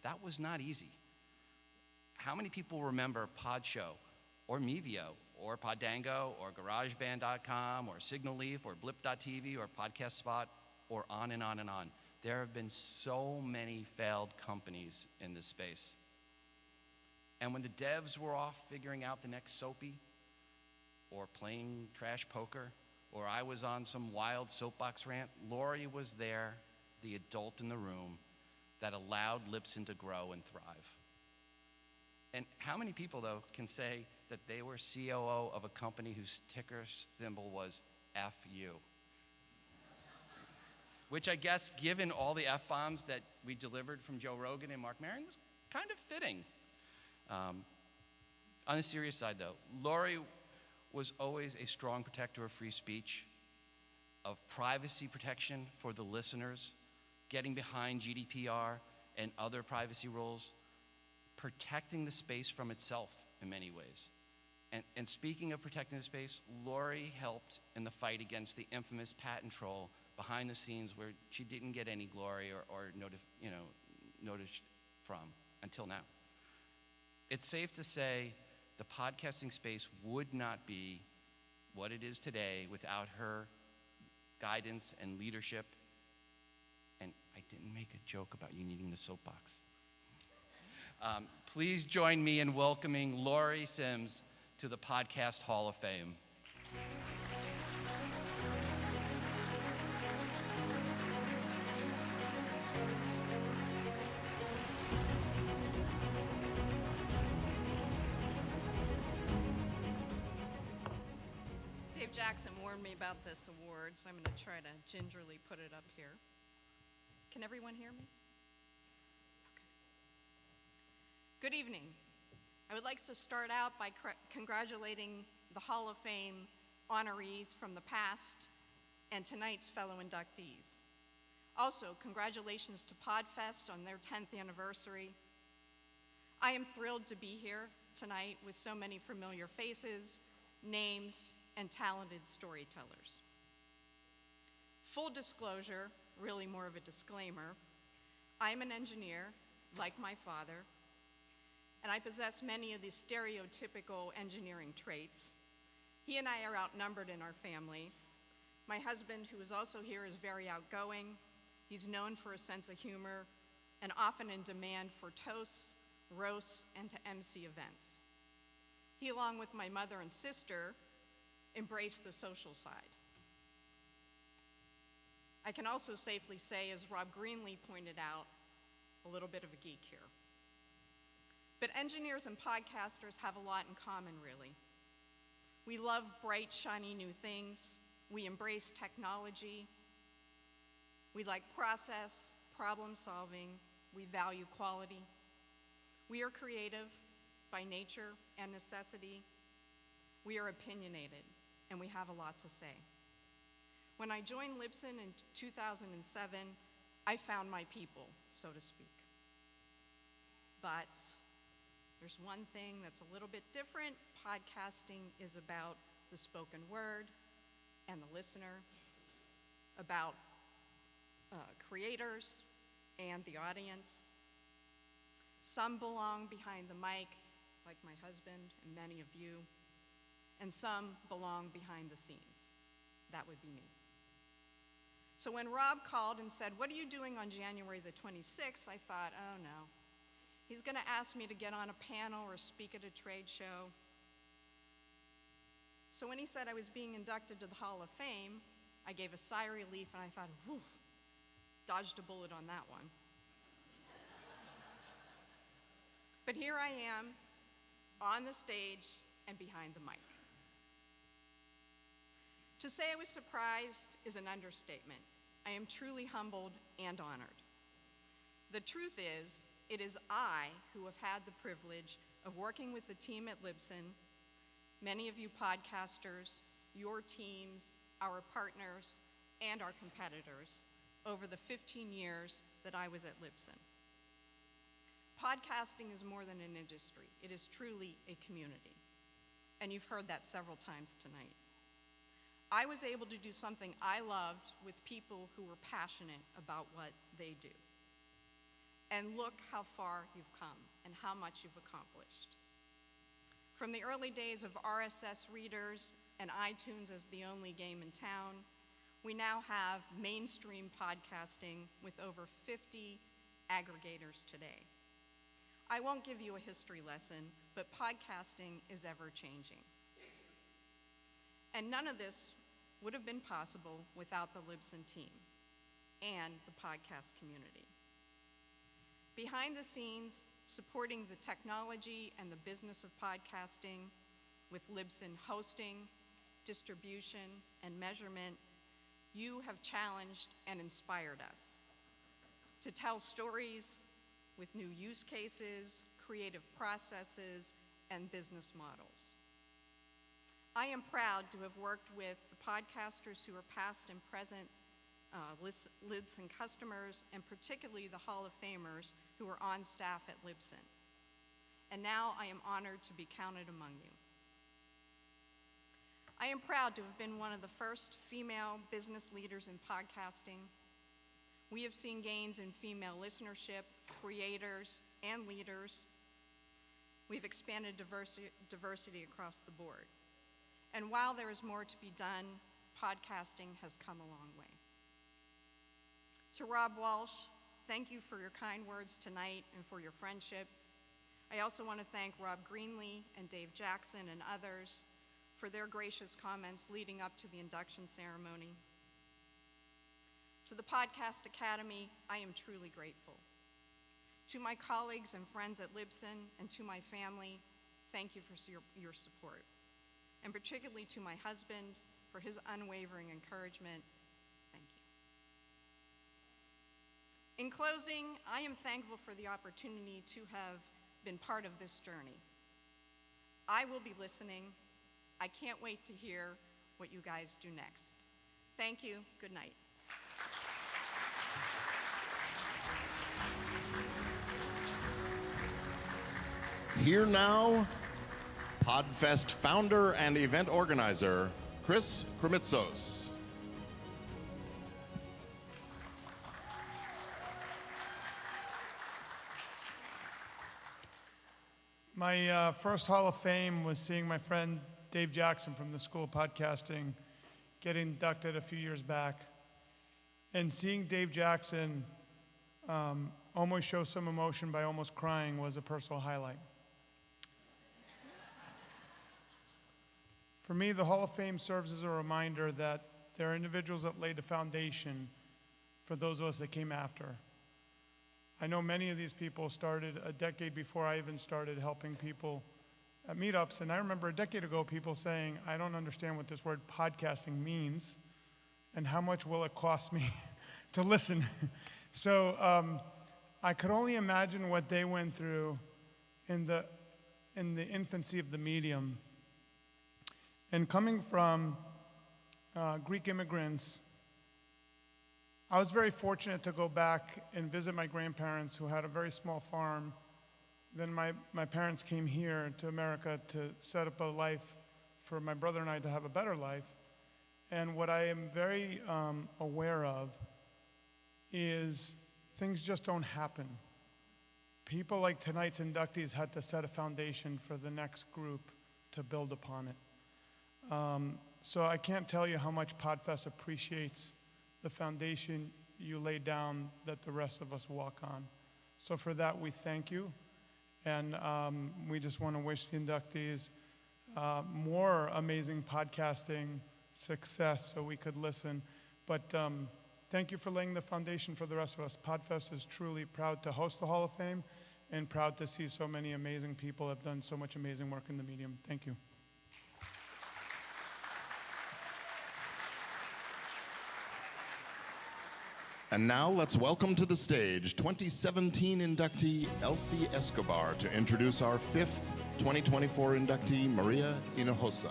that was not easy. How many people remember Podshow, or Mevio, or Poddango, or GarageBand.com, or Signal Leaf, or Blip.tv, or Podcast Spot, or on and on and on. There have been so many failed companies in this space. And when the devs were off figuring out the next Soapy, or playing trash poker, or I was on some wild soapbox rant, Lori was there, the adult in the room, that allowed Libsyn to grow and thrive. And how many people, though, can say that they were COO of a company whose ticker symbol was FU? Which I guess, given all the F-bombs that we delivered from Joe Rogan and Mark Maron, was kind of fitting. On the serious side, though, Lori was always a strong protector of free speech, of privacy protection for the listeners, getting behind GDPR and other privacy rules, protecting the space from itself in many ways. And speaking of protecting the space, Lori helped in the fight against the infamous patent troll behind the scenes where she didn't get any glory or notice from until now. It's safe to say the podcasting space would not be what it is today without her guidance and leadership. And I didn't make a joke about you needing the soapbox. Please join me in welcoming Lori Sims to the Podcast Hall of Fame. Dave Jackson warned me about this award, so I'm going to try to gingerly put it up here. Can everyone hear me? Okay. Good evening. I would like to start out by congratulating the Hall of Fame honorees from the past and tonight's fellow inductees. Also, congratulations to Podfest on their 10th anniversary. I am thrilled to be here tonight with so many familiar faces, names, and talented storytellers. Full disclosure, really more of a disclaimer, I'm an engineer, like my father, and I possess many of the stereotypical engineering traits. He and I are outnumbered in our family. My husband, who is also here, is very outgoing. He's known for a sense of humor and often in demand for toasts, roasts, and to MC events. He, along with my mother and sister, embrace the social side. I can also safely say, as Rob Greenlee pointed out, a little bit of a geek here. But engineers and podcasters have a lot in common, really. We love bright, shiny new things. We embrace technology. We like process, problem solving. We value quality. We are creative by nature and necessity. We are opinionated, and we have a lot to say. When I joined Libsyn in 2007, I found my people, so to speak. But there's one thing that's a little bit different. Podcasting is about the spoken word and the listener, about creators and the audience. Some belong behind the mic, like my husband and many of you, and some belong behind the scenes. That would be me. So when Rob called and said, "What are you doing on January the 26th?" I thought, oh no, he's going to ask me to get on a panel or speak at a trade show. So when he said I was being inducted to the Hall of Fame, I gave a sigh of relief and I thought, whew, dodged a bullet on that one. But here I am, on the stage and behind the mic. To say I was surprised is an understatement. I am truly humbled and honored. The truth is, it is I who have had the privilege of working with the team at Libsyn, many of you podcasters, your teams, our partners, and our competitors over the 15 years that I was at Libsyn. Podcasting is more than an industry. It is truly a community. And you've heard that several times tonight. I was able to do something I loved with people who were passionate about what they do. And look how far you've come and how much you've accomplished. From the early days of RSS readers and iTunes as the only game in town, we now have mainstream podcasting with over 50 aggregators today. I won't give you a history lesson, but podcasting is ever changing. And none of this would have been possible without the Libsyn team and the podcast community. Behind the scenes, supporting the technology and the business of podcasting with Libsyn hosting, distribution, and measurement, you have challenged and inspired us to tell stories with new use cases, creative processes, and business models. I am proud to have worked with the podcasters who are past and present Libsyn customers, and particularly the Hall of Famers who are on staff at Libsyn. And now I am honored to be counted among you. I am proud to have been one of the first female business leaders in podcasting. We have seen gains in female listenership, creators, and leaders. We've expanded diversity across the board. And while there is more to be done, podcasting has come a long way. To Rob Walsh, thank you for your kind words tonight and for your friendship. I also want to thank Rob Greenlee and Dave Jackson and others for their gracious comments leading up to the induction ceremony. To the Podcast Academy, I am truly grateful. To my colleagues and friends at Libsyn and to my family, thank you for your support. And particularly to my husband for his unwavering encouragement, thank you. In closing, I am thankful for the opportunity to have been part of this journey. I will be listening. I can't wait to hear what you guys do next. Thank you. Good night. Here now, Podfest founder and event organizer, Chris Krimitsos. My first Hall of Fame was seeing my friend Dave Jackson from the School of Podcasting get inducted a few years back. And seeing Dave Jackson almost show some emotion by almost crying was a personal highlight. For me, the Hall of Fame serves as a reminder that there are individuals that laid the foundation for those of us that came after. I know many of these people started a decade before I even started helping people at meetups, and I remember a decade ago people saying, I don't understand what this word podcasting means, and how much will it cost me to listen? So I could only imagine what they went through in the infancy of the medium. And coming from Greek immigrants, I was very fortunate to go back and visit my grandparents who had a very small farm. Then my parents came here to America to set up a life for my brother and I to have a better life. And what I am very aware of is things just don't happen. People like tonight's inductees had to set a foundation for the next group to build upon it. So I can't tell you how much Podfest appreciates the foundation you laid down that the rest of us walk on. So for that, we thank you. And we just want to wish the inductees more amazing podcasting success so we could listen. But thank you for laying the foundation for the rest of us. Podfest is truly proud to host the Hall of Fame and proud to see so many amazing people have done so much amazing work in the medium. Thank you. And now let's welcome to the stage 2017 inductee Elsie Escobar to introduce our 5th 2024 inductee, Maria Hinojosa.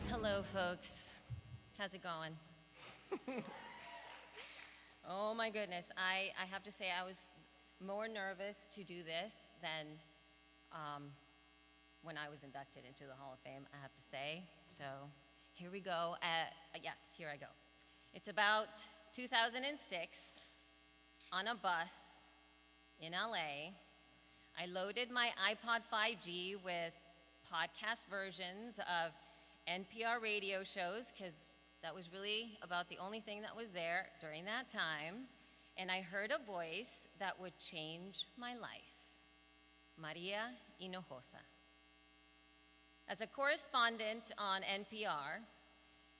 Hello, folks. How's it going? Oh my goodness, I have to say I was more nervous to do this than when I was inducted into the Hall of Fame, I have to say. So here we go. Yes, here I go. It's about 2006 on a bus in LA. I loaded my iPod 5G with podcast versions of NPR radio shows, because that was really about the only thing that was there during that time. And I heard a voice that would change my life, Maria Hinojosa. As a correspondent on NPR,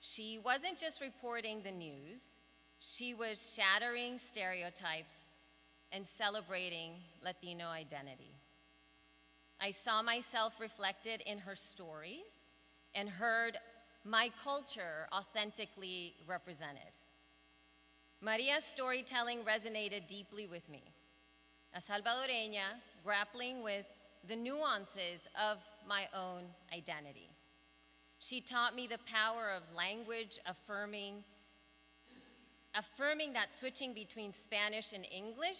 she wasn't just reporting the news, she was shattering stereotypes and celebrating Latino identity. I saw myself reflected in her stories and heard my culture authentically represented. Maria's storytelling resonated deeply with me. A Salvadoreña grappling with the nuances of my own identity. She taught me the power of language, affirming that switching between Spanish and English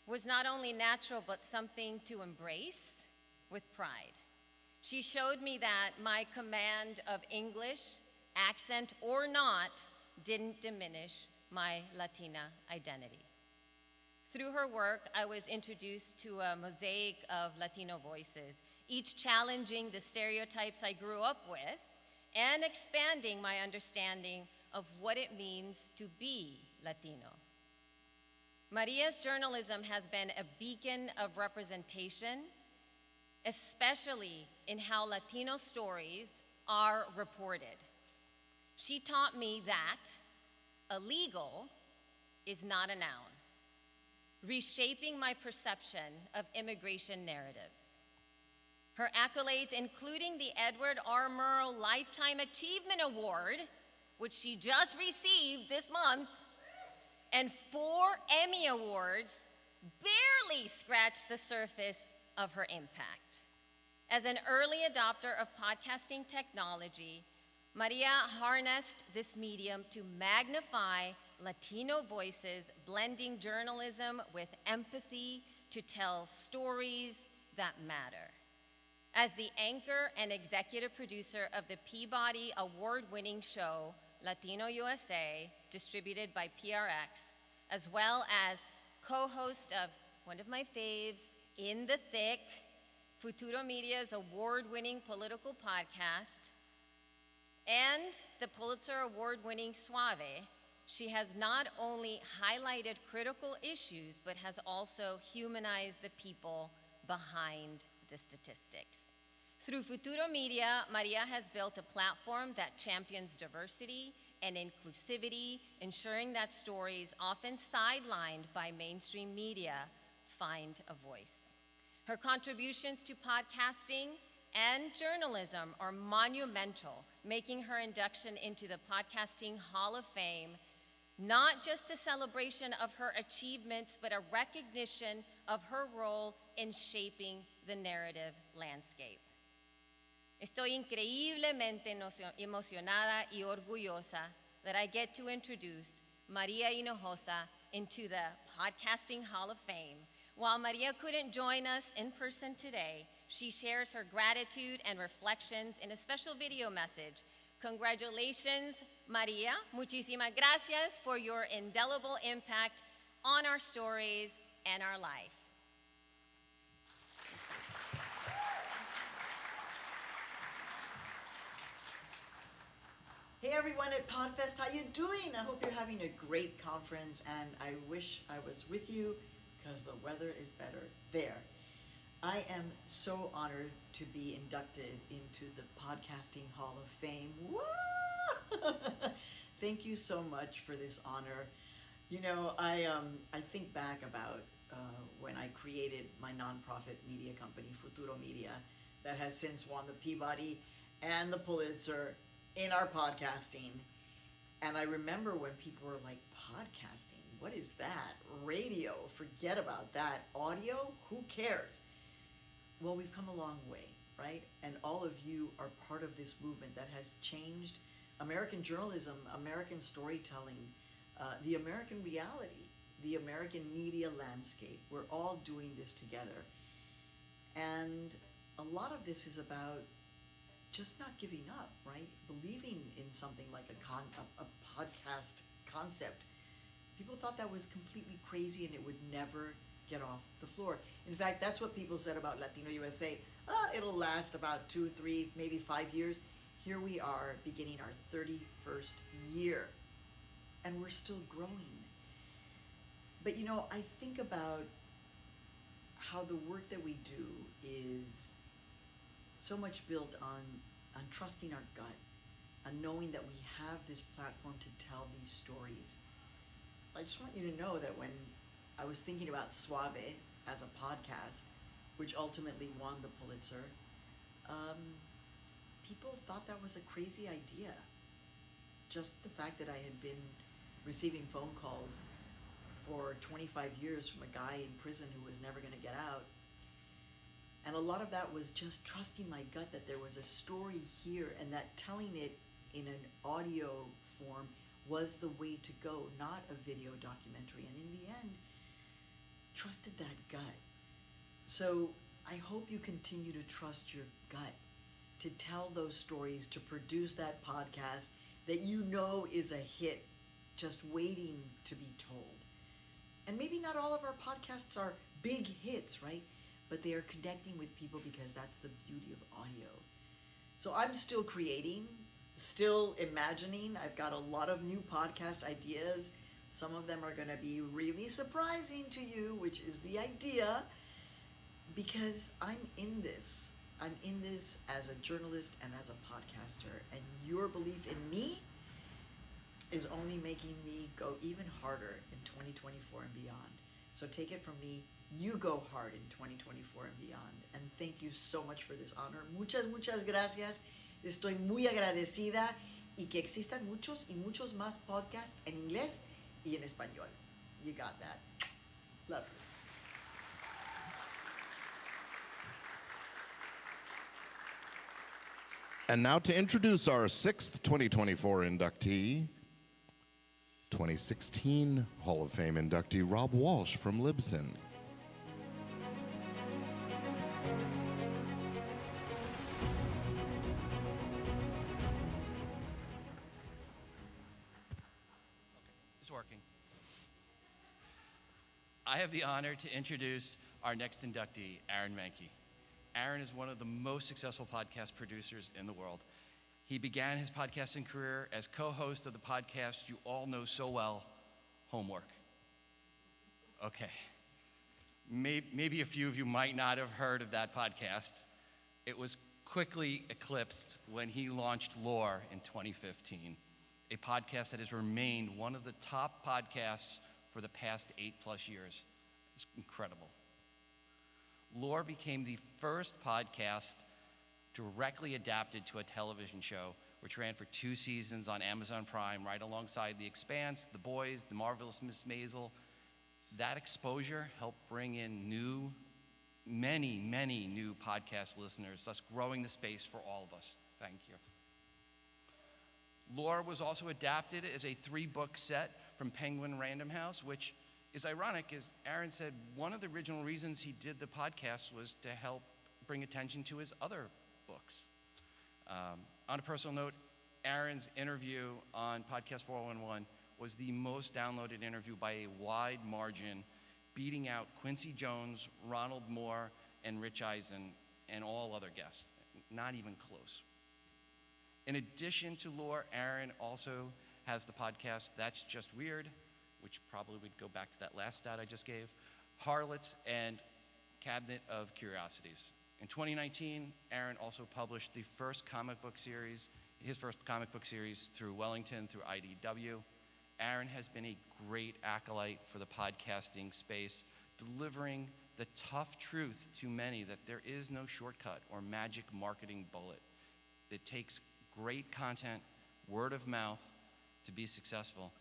was not only natural, but something to embrace with pride. She showed me that my command of English, accent or not, didn't diminish my Latina identity. Through her work, I was introduced to a mosaic of Latino voices, each challenging the stereotypes I grew up with and expanding my understanding of what it means to be Latino. Maria's journalism has been a beacon of representation, especially in how Latino stories are reported. She taught me that illegal is not a noun, reshaping my perception of immigration narratives. Her accolades, including the Edward R. Murrow Lifetime Achievement Award, which she just received this month, and 4 Emmy Awards, barely scratched the surface of her impact. As an early adopter of podcasting technology, Maria harnessed this medium to magnify Latino voices, blending journalism with empathy to tell stories that matter. As the anchor and executive producer of the Peabody Award-winning show, Latino USA, distributed by PRX, as well as co-host of one of my faves, In the Thick, Futuro Media's award-winning political podcast, and the Pulitzer Award-winning Suave, She has not only highlighted critical issues, but has also humanized the people behind the statistics. Through Futuro Media, Maria has built a platform that champions diversity and inclusivity, ensuring that stories often sidelined by mainstream media find a voice. Her contributions to podcasting and journalism are monumental, making her induction into the Podcasting Hall of Fame not just a celebration of her achievements, but a recognition of her role in shaping the narrative landscape. Estoy increíblemente emocionada y orgullosa that I get to introduce Maria Hinojosa into the Podcasting Hall of Fame. While Maria couldn't join us in person today, she shares her gratitude and reflections in a special video message. Congratulations, Maria. Muchísimas gracias for your indelible impact on our stories and our life. Hey everyone at Podfest, how you doing? I hope you're having a great conference, and I wish I was with you because the weather is better there. I am so honored to be inducted into the Podcasting Hall of Fame. Woo! Thank you so much for this honor. You know, I think back about when I created my nonprofit media company, Futuro Media, that has since won the Peabody and the Pulitzer in our podcasting. And I remember when people were like, podcasting, what is that? Radio, forget about that. Audio, who cares? Well, we've come a long way, right? And all of you are part of this movement that has changed American journalism, American storytelling, the American reality, the American media landscape. We're all doing this together. And a lot of this is about just not giving up, right? Believing in something like a podcast concept. People thought that was completely crazy and it would never get off the floor. In fact, that's what people said about Latino USA. It'll last about 2, 3, maybe 5 years. Here we are beginning our 31st year and we're still growing. But you know, I think about how the work that we do is so much built on trusting our gut, on knowing that we have this platform to tell these stories. I just want you to know that when I was thinking about Suave as a podcast, which ultimately won the Pulitzer, people thought that was a crazy idea. Just the fact that I had been receiving phone calls for 25 years from a guy in prison who was never going to get out. And a lot of that was just trusting my gut that there was a story here and that telling it in an audio form was the way to go, not a video documentary. And in the end, trusted that gut. So I hope you continue to trust your gut, to tell those stories, to produce that podcast that you know is a hit, just waiting to be told. And maybe not all of our podcasts are big hits, right? But they are connecting with people because that's the beauty of audio. So I'm still creating, still imagining. I've got a lot of new podcast ideas. Some of them are going to be really surprising to you, which is the idea, because I'm in this. I'm in this as a journalist and as a podcaster, and your belief in me is only making me go even harder in 2024 and beyond. So take it from me, you go hard in 2024 and beyond. And thank you so much for this honor. Muchas gracias. Estoy muy agradecida y que existan muchos y muchos más podcasts en inglés y en español. You got that. Love you. And now to introduce our 6th 2024 inductee, 2016 Hall of Fame inductee Rob Walsh from Libsyn. It's working. I have the honor to introduce our next inductee, Aaron Mahnke. Aaron is one of the most successful podcast producers in the world. He began his podcasting career as co-host of the podcast you all know so well, Homework. Okay. Maybe a few of you might not have heard of that podcast. It was quickly eclipsed when he launched Lore in 2015, a podcast that has remained one of the top podcasts for the past 8+ years. It's incredible. Lore became the first podcast directly adapted to a television show, which ran for 2 seasons on Amazon Prime, right alongside The Expanse, The Boys, The Marvelous Miss Maisel. That exposure helped bring in many new podcast listeners, thus growing the space for all of us. Thank you. Lore was also adapted as a 3-book set from Penguin Random House, which is ironic, as Aaron said, one of the original reasons he did the podcast was to help bring attention to his other books. On a personal note, Aaron's interview on Podcast 411 was the most downloaded interview by a wide margin, beating out Quincy Jones, Ronald Moore, and Rich Eisen, and all other guests. Not even close. In addition to Lore, Aaron also has the podcast That's Just Weird, which probably would go back to that last stat I just gave, Harlots, and Cabinet of Curiosities. In 2019, Aaron also published his first comic book series through Wellington, through IDW. Aaron has been a great acolyte for the podcasting space, delivering the tough truth to many that there is no shortcut or magic marketing bullet. It takes great content, word of mouth, to be successful,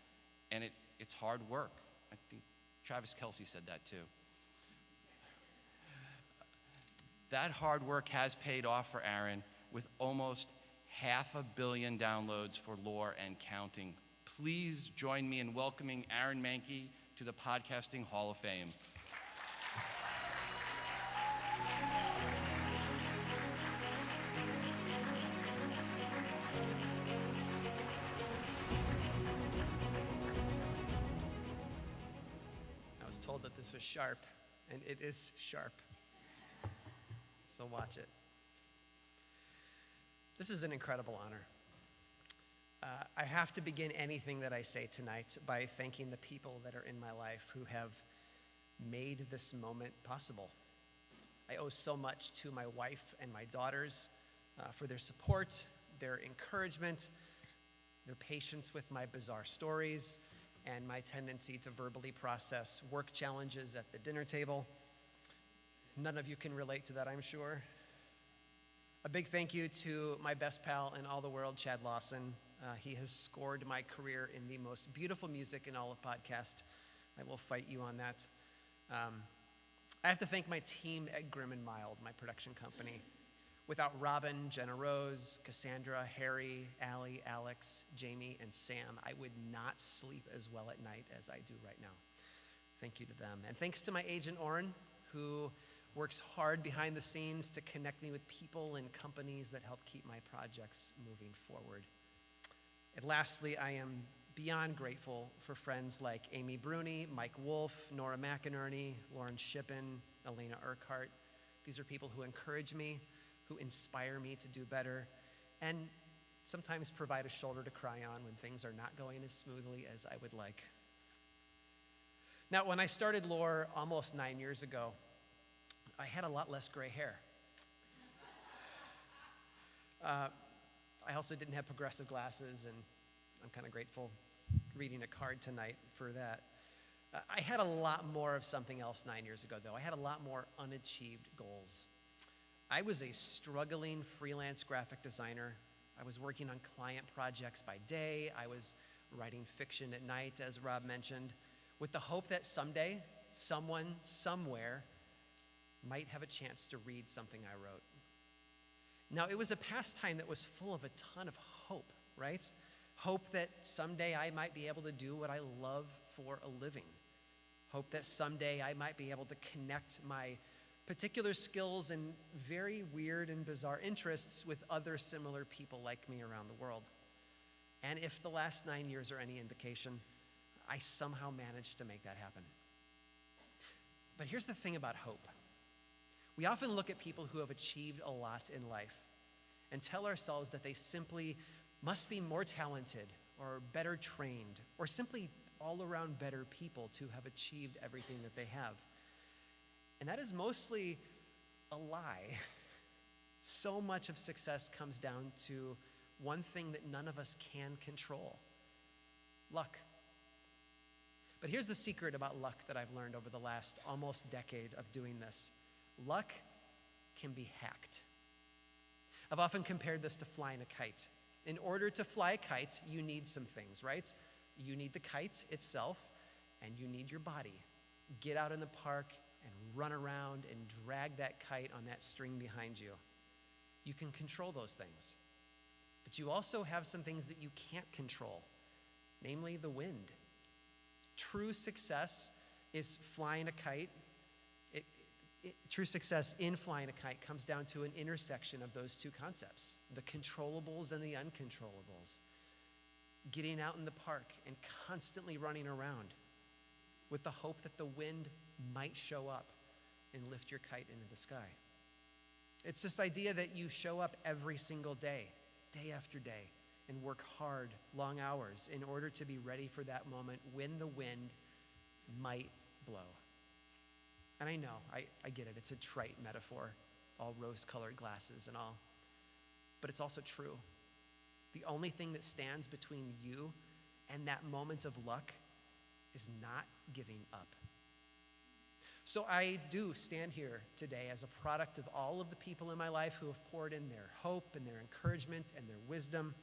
and it's hard work. I think Travis Kelce said that too. That hard work has paid off for Aaron with almost 500 million downloads for Lore and counting. Please join me in welcoming Aaron Mahnke to the Podcasting Hall of Fame. I was told that this was sharp, and it is sharp. So watch it. This is an incredible honor. I have to begin anything that I say tonight by thanking the people that are in my life who have made this moment possible. I owe so much to my wife and my daughters for their support, their encouragement, their patience with my bizarre stories, and my tendency to verbally process work challenges at the dinner table. None of you can relate to that, I'm sure. A big thank you to my best pal in all the world, Chad Lawson. He has scored my career in the most beautiful music in all of podcast. I will fight you on that. I have to thank my team at Grim & Mild, my production company. Without Robin, Jenna Rose, Cassandra, Harry, Allie, Alex, Jamie, and Sam, I would not sleep as well at night as I do right now. Thank you to them. And thanks to my agent, Oren, who works hard behind the scenes to connect me with people and companies that help keep my projects moving forward. And lastly, I am beyond grateful for friends like Amy Bruni, Mike Wolf, Nora McInerney, Lauren Shippen, Elena Urquhart. These are people who encourage me, who inspire me to do better, and sometimes provide a shoulder to cry on when things are not going as smoothly as I would like. Now, when I started Lore almost 9 years ago, I had a lot less gray hair. I also didn't have progressive glasses, and I'm kind of grateful reading a card tonight for that. I had a lot more of something else 9 years ago, though. I had a lot more unachieved goals. I was a struggling freelance graphic designer. I was working on client projects by day. I was writing fiction at night, as Rob mentioned, with the hope that someday, someone, somewhere, might have a chance to read something I wrote. Now, it was a pastime that was full of a ton of hope, right? Hope that someday I might be able to do what I love for a living. Hope that someday I might be able to connect my particular skills and very weird and bizarre interests with other similar people like me around the world. And if the last 9 years are any indication, I somehow managed to make that happen. But here's the thing about hope. We often look at people who have achieved a lot in life, and tell ourselves that they simply must be more talented or better trained or simply all around better people to have achieved everything that they have. And that is mostly a lie. So much of success comes down to one thing that none of us can control: luck. But here's the secret about luck that I've learned over the last almost decade of doing this. Luck can be hacked. I've often compared this to flying a kite. In order to fly a kite, you need some things, right? You need the kite itself, and you need your body. Get out in the park and run around and drag that kite on that string behind you. You can control those things. But you also have some things that you can't control, namely the wind. True success is flying a kite. True success in flying a kite comes down to an intersection of those two concepts, the controllables and the uncontrollables. Getting out in the park and constantly running around with the hope that the wind might show up and lift your kite into the sky. It's this idea that you show up every single day, day after day, and work hard, long hours, in order to be ready for that moment when the wind might blow. And I know, I get it, it's a trite metaphor, all rose-colored glasses and all, but it's also true. The only thing that stands between you and that moment of luck is not giving up. So I do stand here today as a product of all of the people in my life who have poured in their hope and their encouragement and their wisdom,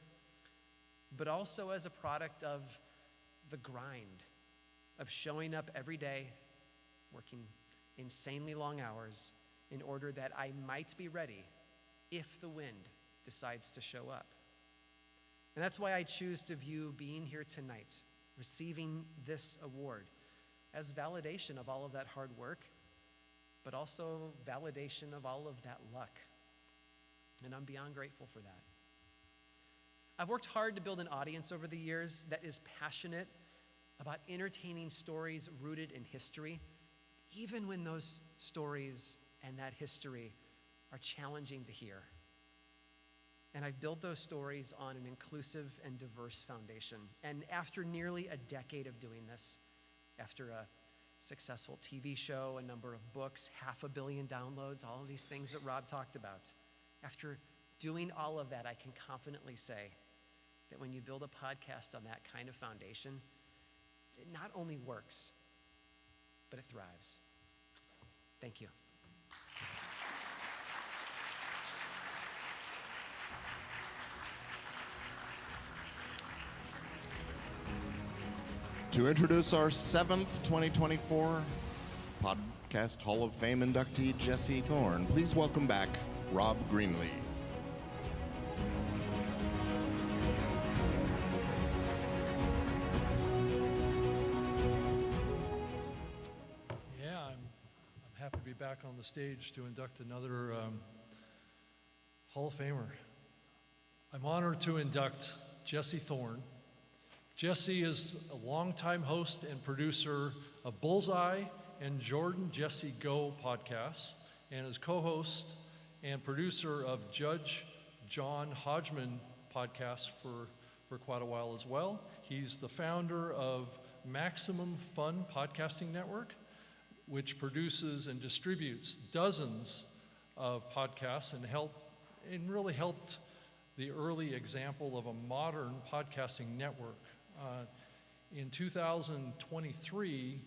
but also as a product of the grind of showing up every day, working insanely long hours in order that I might be ready if the wind decides to show up. And that's why I choose to view being here tonight, receiving this award, as validation of all of that hard work, but also validation of all of that luck. And I'm beyond grateful for that. I've worked hard to build an audience over the years that is passionate about entertaining stories rooted in history, even when those stories and that history are challenging to hear. And I've built those stories on an inclusive and diverse foundation. And after nearly a decade of doing this, after a successful TV show, a number of books, 500 million downloads, all of these things that Rob talked about, after doing all of that, I can confidently say that when you build a podcast on that kind of foundation, it not only works, but it thrives. Thank you. To introduce our 7th 2024 Podcast Hall of Fame inductee, Jesse Thorne, please welcome back Rob Greenlee. Yeah, I'm happy to be back on the stage to induct another Hall of Famer. I'm honored to induct Jesse Thorne. Jesse is a longtime host and producer of Bullseye and Jordan Jesse Go podcasts, and is co-host and producer of Judge John Hodgman podcasts for quite a while as well. He's the founder of Maximum Fun Podcasting Network, which produces and distributes dozens of podcasts and really helped the early example of a modern podcasting network. In 2023,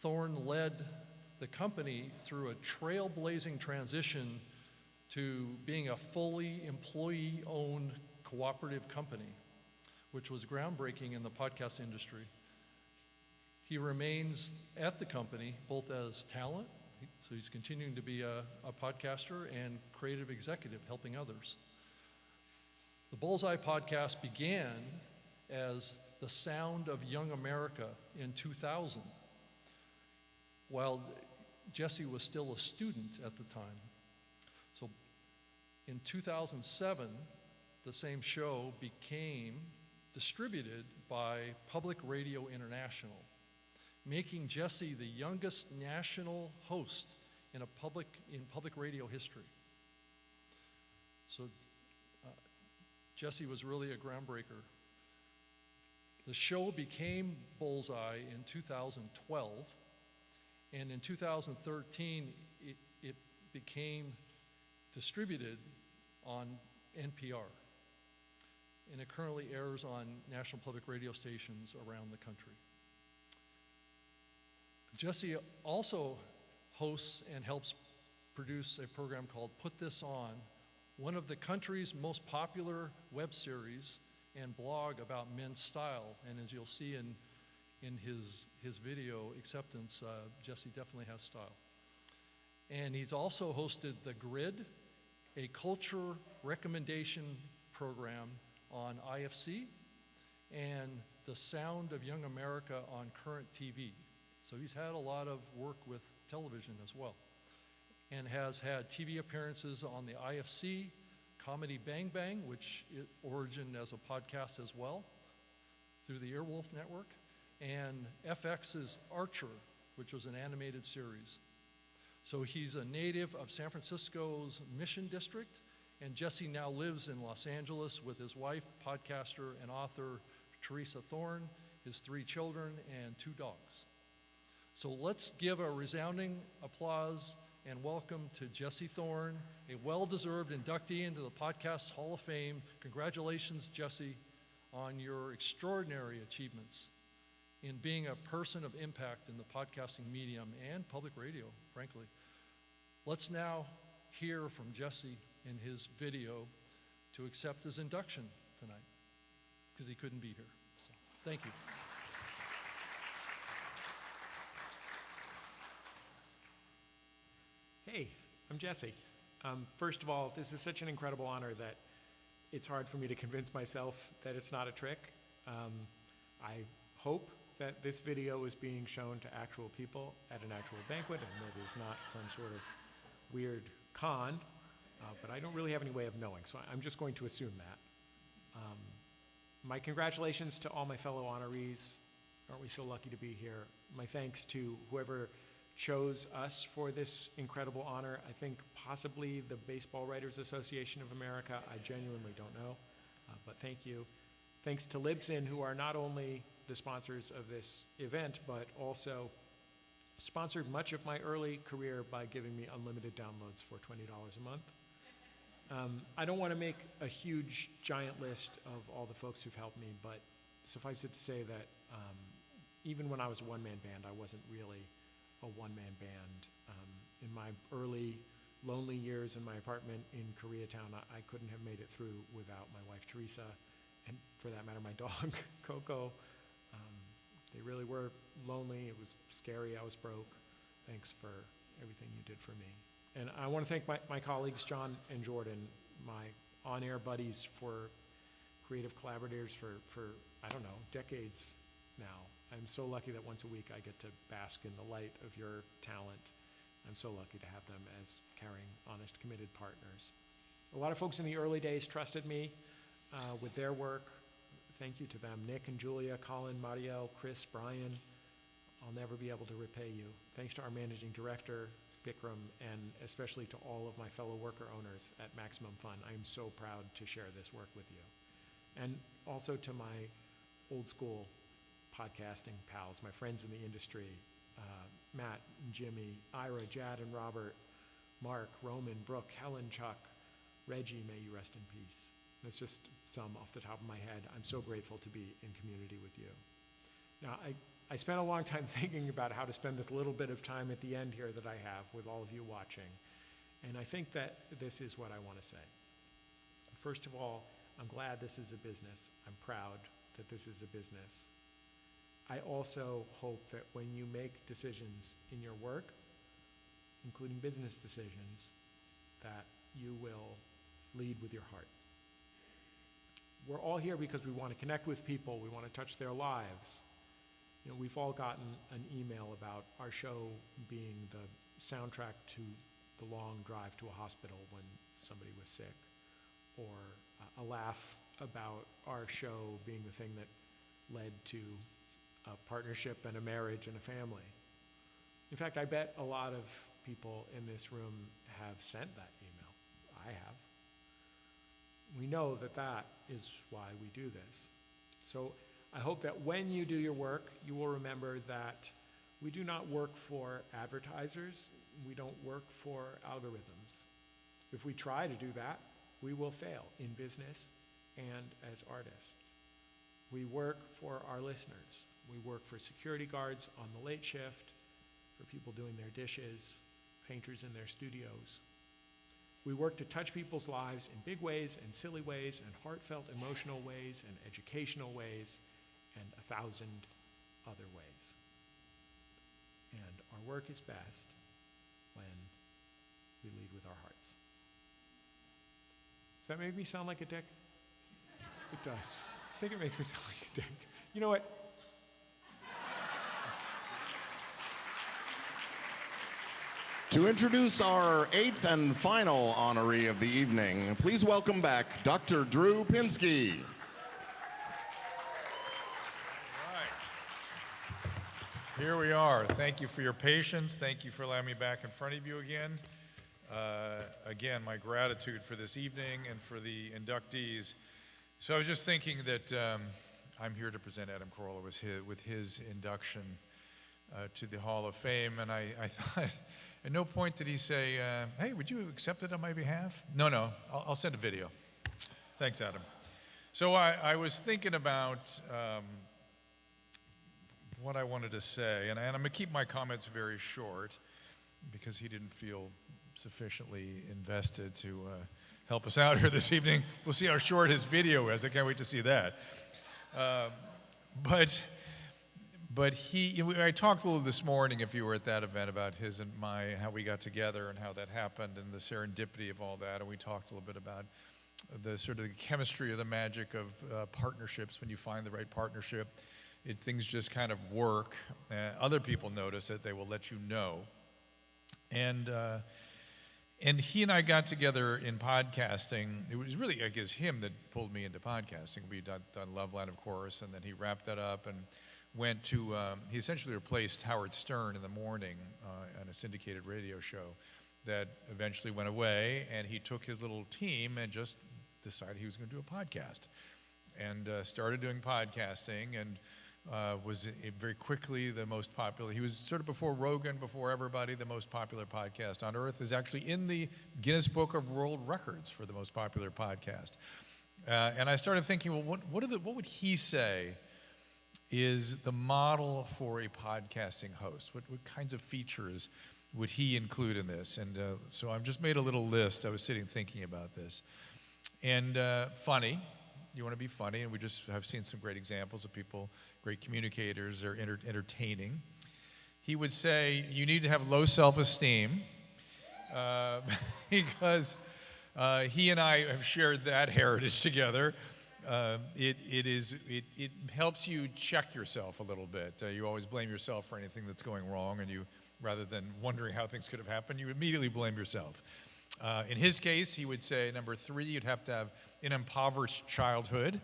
Thorne led the company through a trailblazing transition to being a fully employee-owned cooperative company, which was groundbreaking in the podcast industry. He remains at the company both as talent, so he's continuing to be a podcaster, and creative executive, helping others. The Bullseye podcast began as the sound of young America in 2000, while Jesse was still a student at the time. So in 2007, the same show became distributed by Public Radio International, making Jesse the youngest national host in public radio history. So Jesse was really a groundbreaker. The show became Bullseye in 2012, and in 2013, it became distributed on NPR. And it currently airs on national public radio stations around the country. Jesse also hosts and helps produce a program called Put This On, one of the country's most popular web series and blog about men's style. And as you'll see in his video acceptance, Jesse definitely has style. And he's also hosted The Grid, a culture recommendation program on IFC, and The Sound of Young America on Current TV. So he's had a lot of work with television as well, and has had TV appearances on the IFC, Comedy Bang Bang, which origined as a podcast as well through the Earwolf Network, and FX's Archer, which was an animated series. So he's a native of San Francisco's Mission District, and Jesse now lives in Los Angeles with his wife, podcaster and author Teresa Thorne, his 3 children, and 2 dogs. So let's give a resounding applause and welcome to Jesse Thorne, a well-deserved inductee into the Podcast Hall of Fame. Congratulations, Jesse, on your extraordinary achievements in being a person of impact in the podcasting medium and public radio, frankly. Let's now hear from Jesse in his video to accept his induction tonight, because he couldn't be here. So, thank you. Hey, I'm Jesse. First of all, this is such an incredible honor that it's hard for me to convince myself that it's not a trick. I hope that this video is being shown to actual people at an actual banquet and that it is not some sort of weird con, but I don't really have any way of knowing, so I'm just going to assume that. My congratulations to all my fellow honorees. Aren't we so lucky to be here? My thanks to whoever chose us for this incredible honor. I think possibly the Baseball Writers Association of America. I genuinely don't know, but thank you. Thanks to Libsyn, who are not only the sponsors of this event, but also sponsored much of my early career by giving me unlimited downloads for $20 a month. I don't want to make a huge, giant list of all the folks who've helped me, but suffice it to say that even when I was a one-man band, I wasn't really a one-man band. In my early, lonely years in my apartment in Koreatown, I couldn't have made it through without my wife, Teresa, and for that matter, my dog, Coco. They really were lonely. It was scary. I was broke. Thanks for everything you did for me. And I want to thank my colleagues, John and Jordan, my on-air buddies, for creative collaborators for, I don't know, decades now. I'm so lucky that once a week I get to bask in the light of your talent. I'm so lucky to have them as caring, honest, committed partners. A lot of folks in the early days trusted me with their work. Thank you to them. Nick and Julia, Colin, Mario, Chris, Brian. I'll never be able to repay you. Thanks to our managing director, Bikram, and especially to all of my fellow worker owners at Maximum Fun. I am so proud to share this work with you. And also to my old school podcasting pals, my friends in the industry, Matt and Jimmy, Ira, Jad and Robert, Mark, Roman, Brooke, Helen, Chuck, Reggie, may you rest in peace. That's just some off the top of my head. I'm so grateful to be in community with you. Now, I spent a long time thinking about how to spend this little bit of time at the end here that I have with all of you watching. And I think that this is what I want to say. First of all, I'm glad this is a business. I'm proud that this is a business. I also hope that when you make decisions in your work, including business decisions, that you will lead with your heart. We're all here because we want to connect with people. We want to touch their lives. You know, we've all gotten an email about our show being the soundtrack to the long drive to a hospital when somebody was sick, or a laugh about our show being the thing that led to a partnership and a marriage and a family. In fact, I bet a lot of people in this room have sent that email. I have. We know that that is why we do this. So I hope that when you do your work, you will remember that we do not work for advertisers. We don't work for algorithms. If we try to do that, we will fail in business and as artists. We work for our listeners. We work for security guards on the late shift, for people doing their dishes, painters in their studios. We work to touch people's lives in big ways and silly ways and heartfelt emotional ways and educational ways and 1,000 other ways. And our work is best when we lead with our hearts. Does that make me sound like a dick? It does. I think it makes me sound like a dick. You know what? To introduce our 8th and final honoree of the evening, please welcome back Dr. Drew Pinsky. Here we are. Thank you for your patience. Thank you for allowing me back in front of you again. Again, my gratitude for this evening and for the inductees. So I was just thinking that I'm here to present Adam Carolla with his induction to the Hall of Fame, and I thought at no point did he say, hey, would you accept it on my behalf? No, I'll send a video. Thanks, Adam. So I was thinking about what I wanted to say, and I'm going to keep my comments very short because he didn't feel sufficiently invested to help us out here this evening. We'll see how short his video is. I can't wait to see that. But I talked a little this morning, if you were at that event, about his and how we got together and how that happened and the serendipity of all that. And we talked a little bit about the sort of the chemistry or the magic of partnerships. When you find the right partnership, things just kind of work. Other people notice it, they will let you know. And he and I got together in podcasting. It was really, I guess, him that pulled me into podcasting. We'd done Loveline, of course, and then he wrapped that up and went to, he essentially replaced Howard Stern in the morning on a syndicated radio show that eventually went away, and he took his little team and just decided he was going to do a podcast. And started doing podcasting, and was very quickly the most popular. He was sort of before Rogan, before everybody, the most popular podcast on earth. Is actually in the Guinness Book of World Records for the most popular podcast. And I started thinking, well, what would he say is the model for a podcasting host? What kinds of features would he include in this? And so I've just made a little list. I was sitting thinking about this. And funny. You want to be funny, and we just have seen some great examples of people, great communicators, they're entertaining. He would say you need to have low self-esteem because he and I have shared that heritage together. It helps you check yourself a little bit. You always blame yourself for anything that's going wrong, and you, rather than wondering how things could have happened, you immediately blame yourself. In his case, he would say, number 3, you'd have to have an impoverished childhood.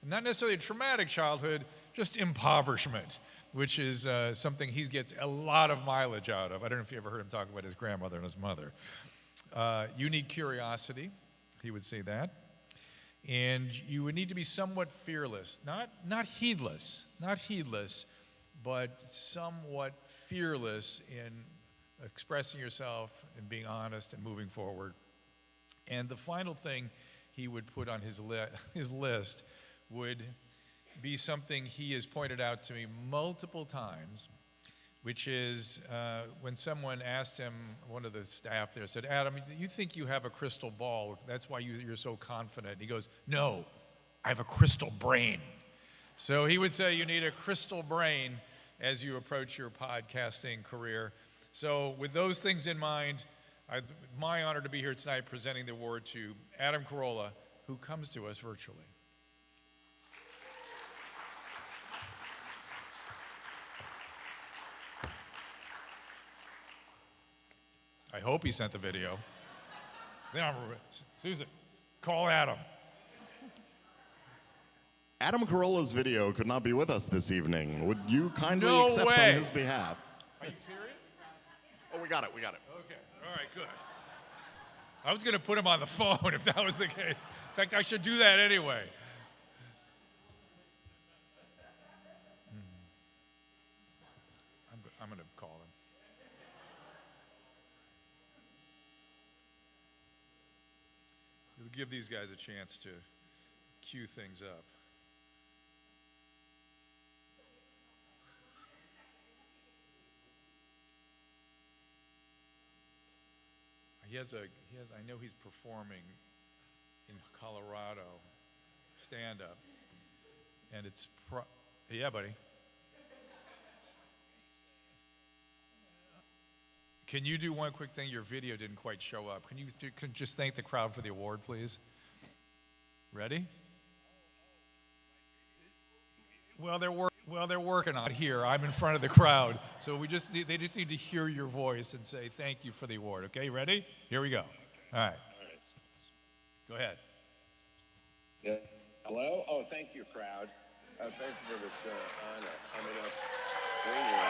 Not necessarily a traumatic childhood, just impoverishment, which is something he gets a lot of mileage out of. I don't know if you ever heard him talk about his grandmother and his mother. You need curiosity, he would say that. And you would need to be somewhat fearless, not heedless, but somewhat fearless in expressing yourself and being honest and moving forward. And the final thing he would put on his list would be something he has pointed out to me multiple times, which is when someone asked him, one of the staff there said, Adam, you think you have a crystal ball, that's why you're so confident. And he goes, no, I have a crystal brain. So he would say you need a crystal brain as you approach your podcasting career. So with those things in mind, my honor to be here tonight presenting the award to Adam Carolla, who comes to us virtually. I hope he sent the video. Susan, call Adam. Adam Carolla's video could not be with us this evening. Would you kindly accept on his behalf? Are you serious? Oh, we got it. Okay, all right, good. I was going to put him on the phone if that was the case. In fact, I should do that anyway. I'm going to call him. We'll give these guys a chance to cue things up. I know he's performing in Colorado, stand-up, and it's, yeah, buddy. Can you do one quick thing? Your video didn't quite show up. Can you just thank the crowd for the award, please? Ready? Well, they're working on it here. I'm in front of the crowd, so they just need to hear your voice and say thank you for the award. Okay, ready? Here we go. All right. Go ahead. Yeah. Hello? Oh, thank you, crowd. Thank you for this honor. Coming up.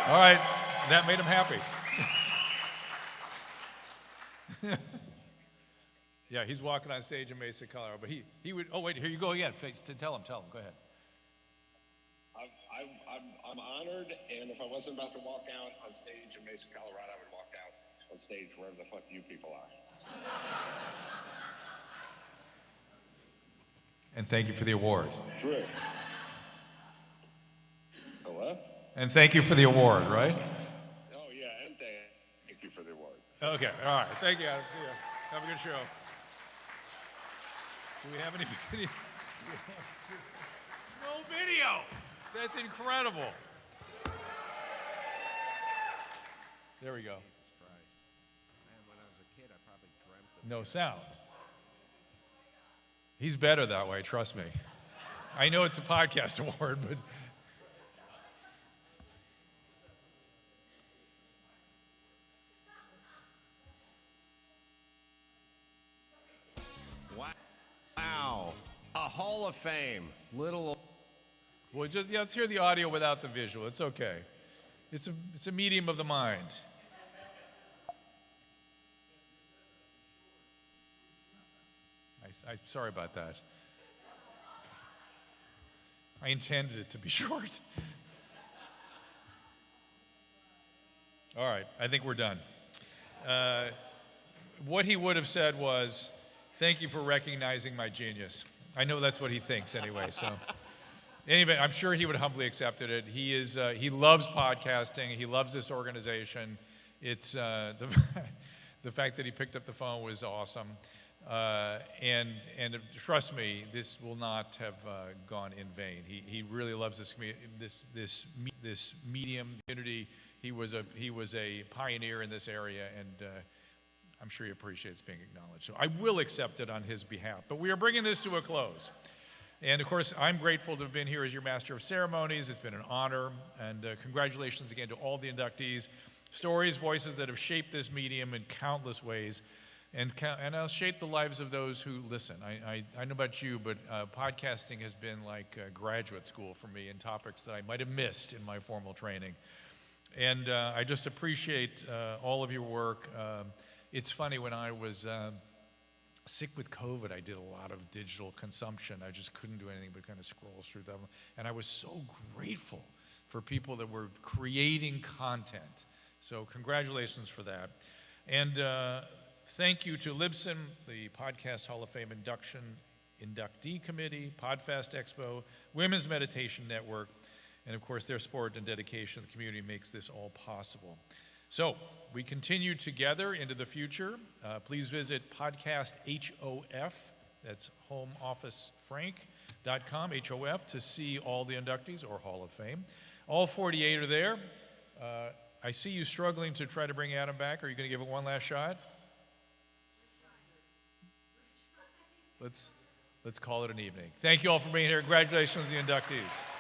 All right, that made him happy. Yeah, he's walking on stage in Mesa, Colorado, but he would. Oh wait, here you go again. Tell him. Go ahead. I'm honored, and if I wasn't about to walk out on stage in Mesa, Colorado, I would walk out on stage wherever the fuck you people are. And thank you for the award. True. Hello? And thank you for the award, right? Oh yeah, and thank you for the award. Okay, all right. Thank you, Adam. See ya. Have a good show. Do we have any video? No video! That's incredible. There we go. Jesus Christ. Man, when I was a kid, I probably dreamt of No sound. He's better that way, trust me. I know it's a podcast award, but... Wow. A Hall of Fame. Little. Well, let's hear the audio without the visual. It's okay. It's a medium of the mind. I'm sorry about that. I intended it to be short. All right, I think we're done. What he would have said was, thank you for recognizing my genius. I know that's what he thinks anyway, so. Anyway, I'm sure he would humbly accepted it. He loves podcasting. He loves this organization. It's the fact that he picked up the phone was awesome. And trust me, this will not have gone in vain. He really loves this medium community. He was a pioneer in this area, and I'm sure he appreciates being acknowledged. So I will accept it on his behalf. But we are bringing this to a close. And of course, I'm grateful to have been here as your Master of Ceremonies. It's been an honor, and congratulations again to all the inductees. Stories, voices that have shaped this medium in countless ways, and I'll shape the lives of those who listen. I know about you, but podcasting has been like graduate school for me in topics that I might have missed in my formal training. And I just appreciate all of your work. It's funny, when I was sick with COVID, I did a lot of digital consumption. I just couldn't do anything but kind of scroll through them. And I was so grateful for people that were creating content. So congratulations for that. And thank you to Libsyn, the Podcast Hall of Fame inductee committee, Podfest EXPO, Women's Meditation Network, and of course their support and dedication to the community makes this all possible. So we continue together into the future. Please visit Podcast HOF, that's homeofficefrank.com, HOF, to see all the inductees or Hall of Fame. All 48 are there. I see you struggling to try to bring Adam back. Are you going to give it one last shot? Let's call it an evening. Thank you all for being here. Congratulations to the inductees.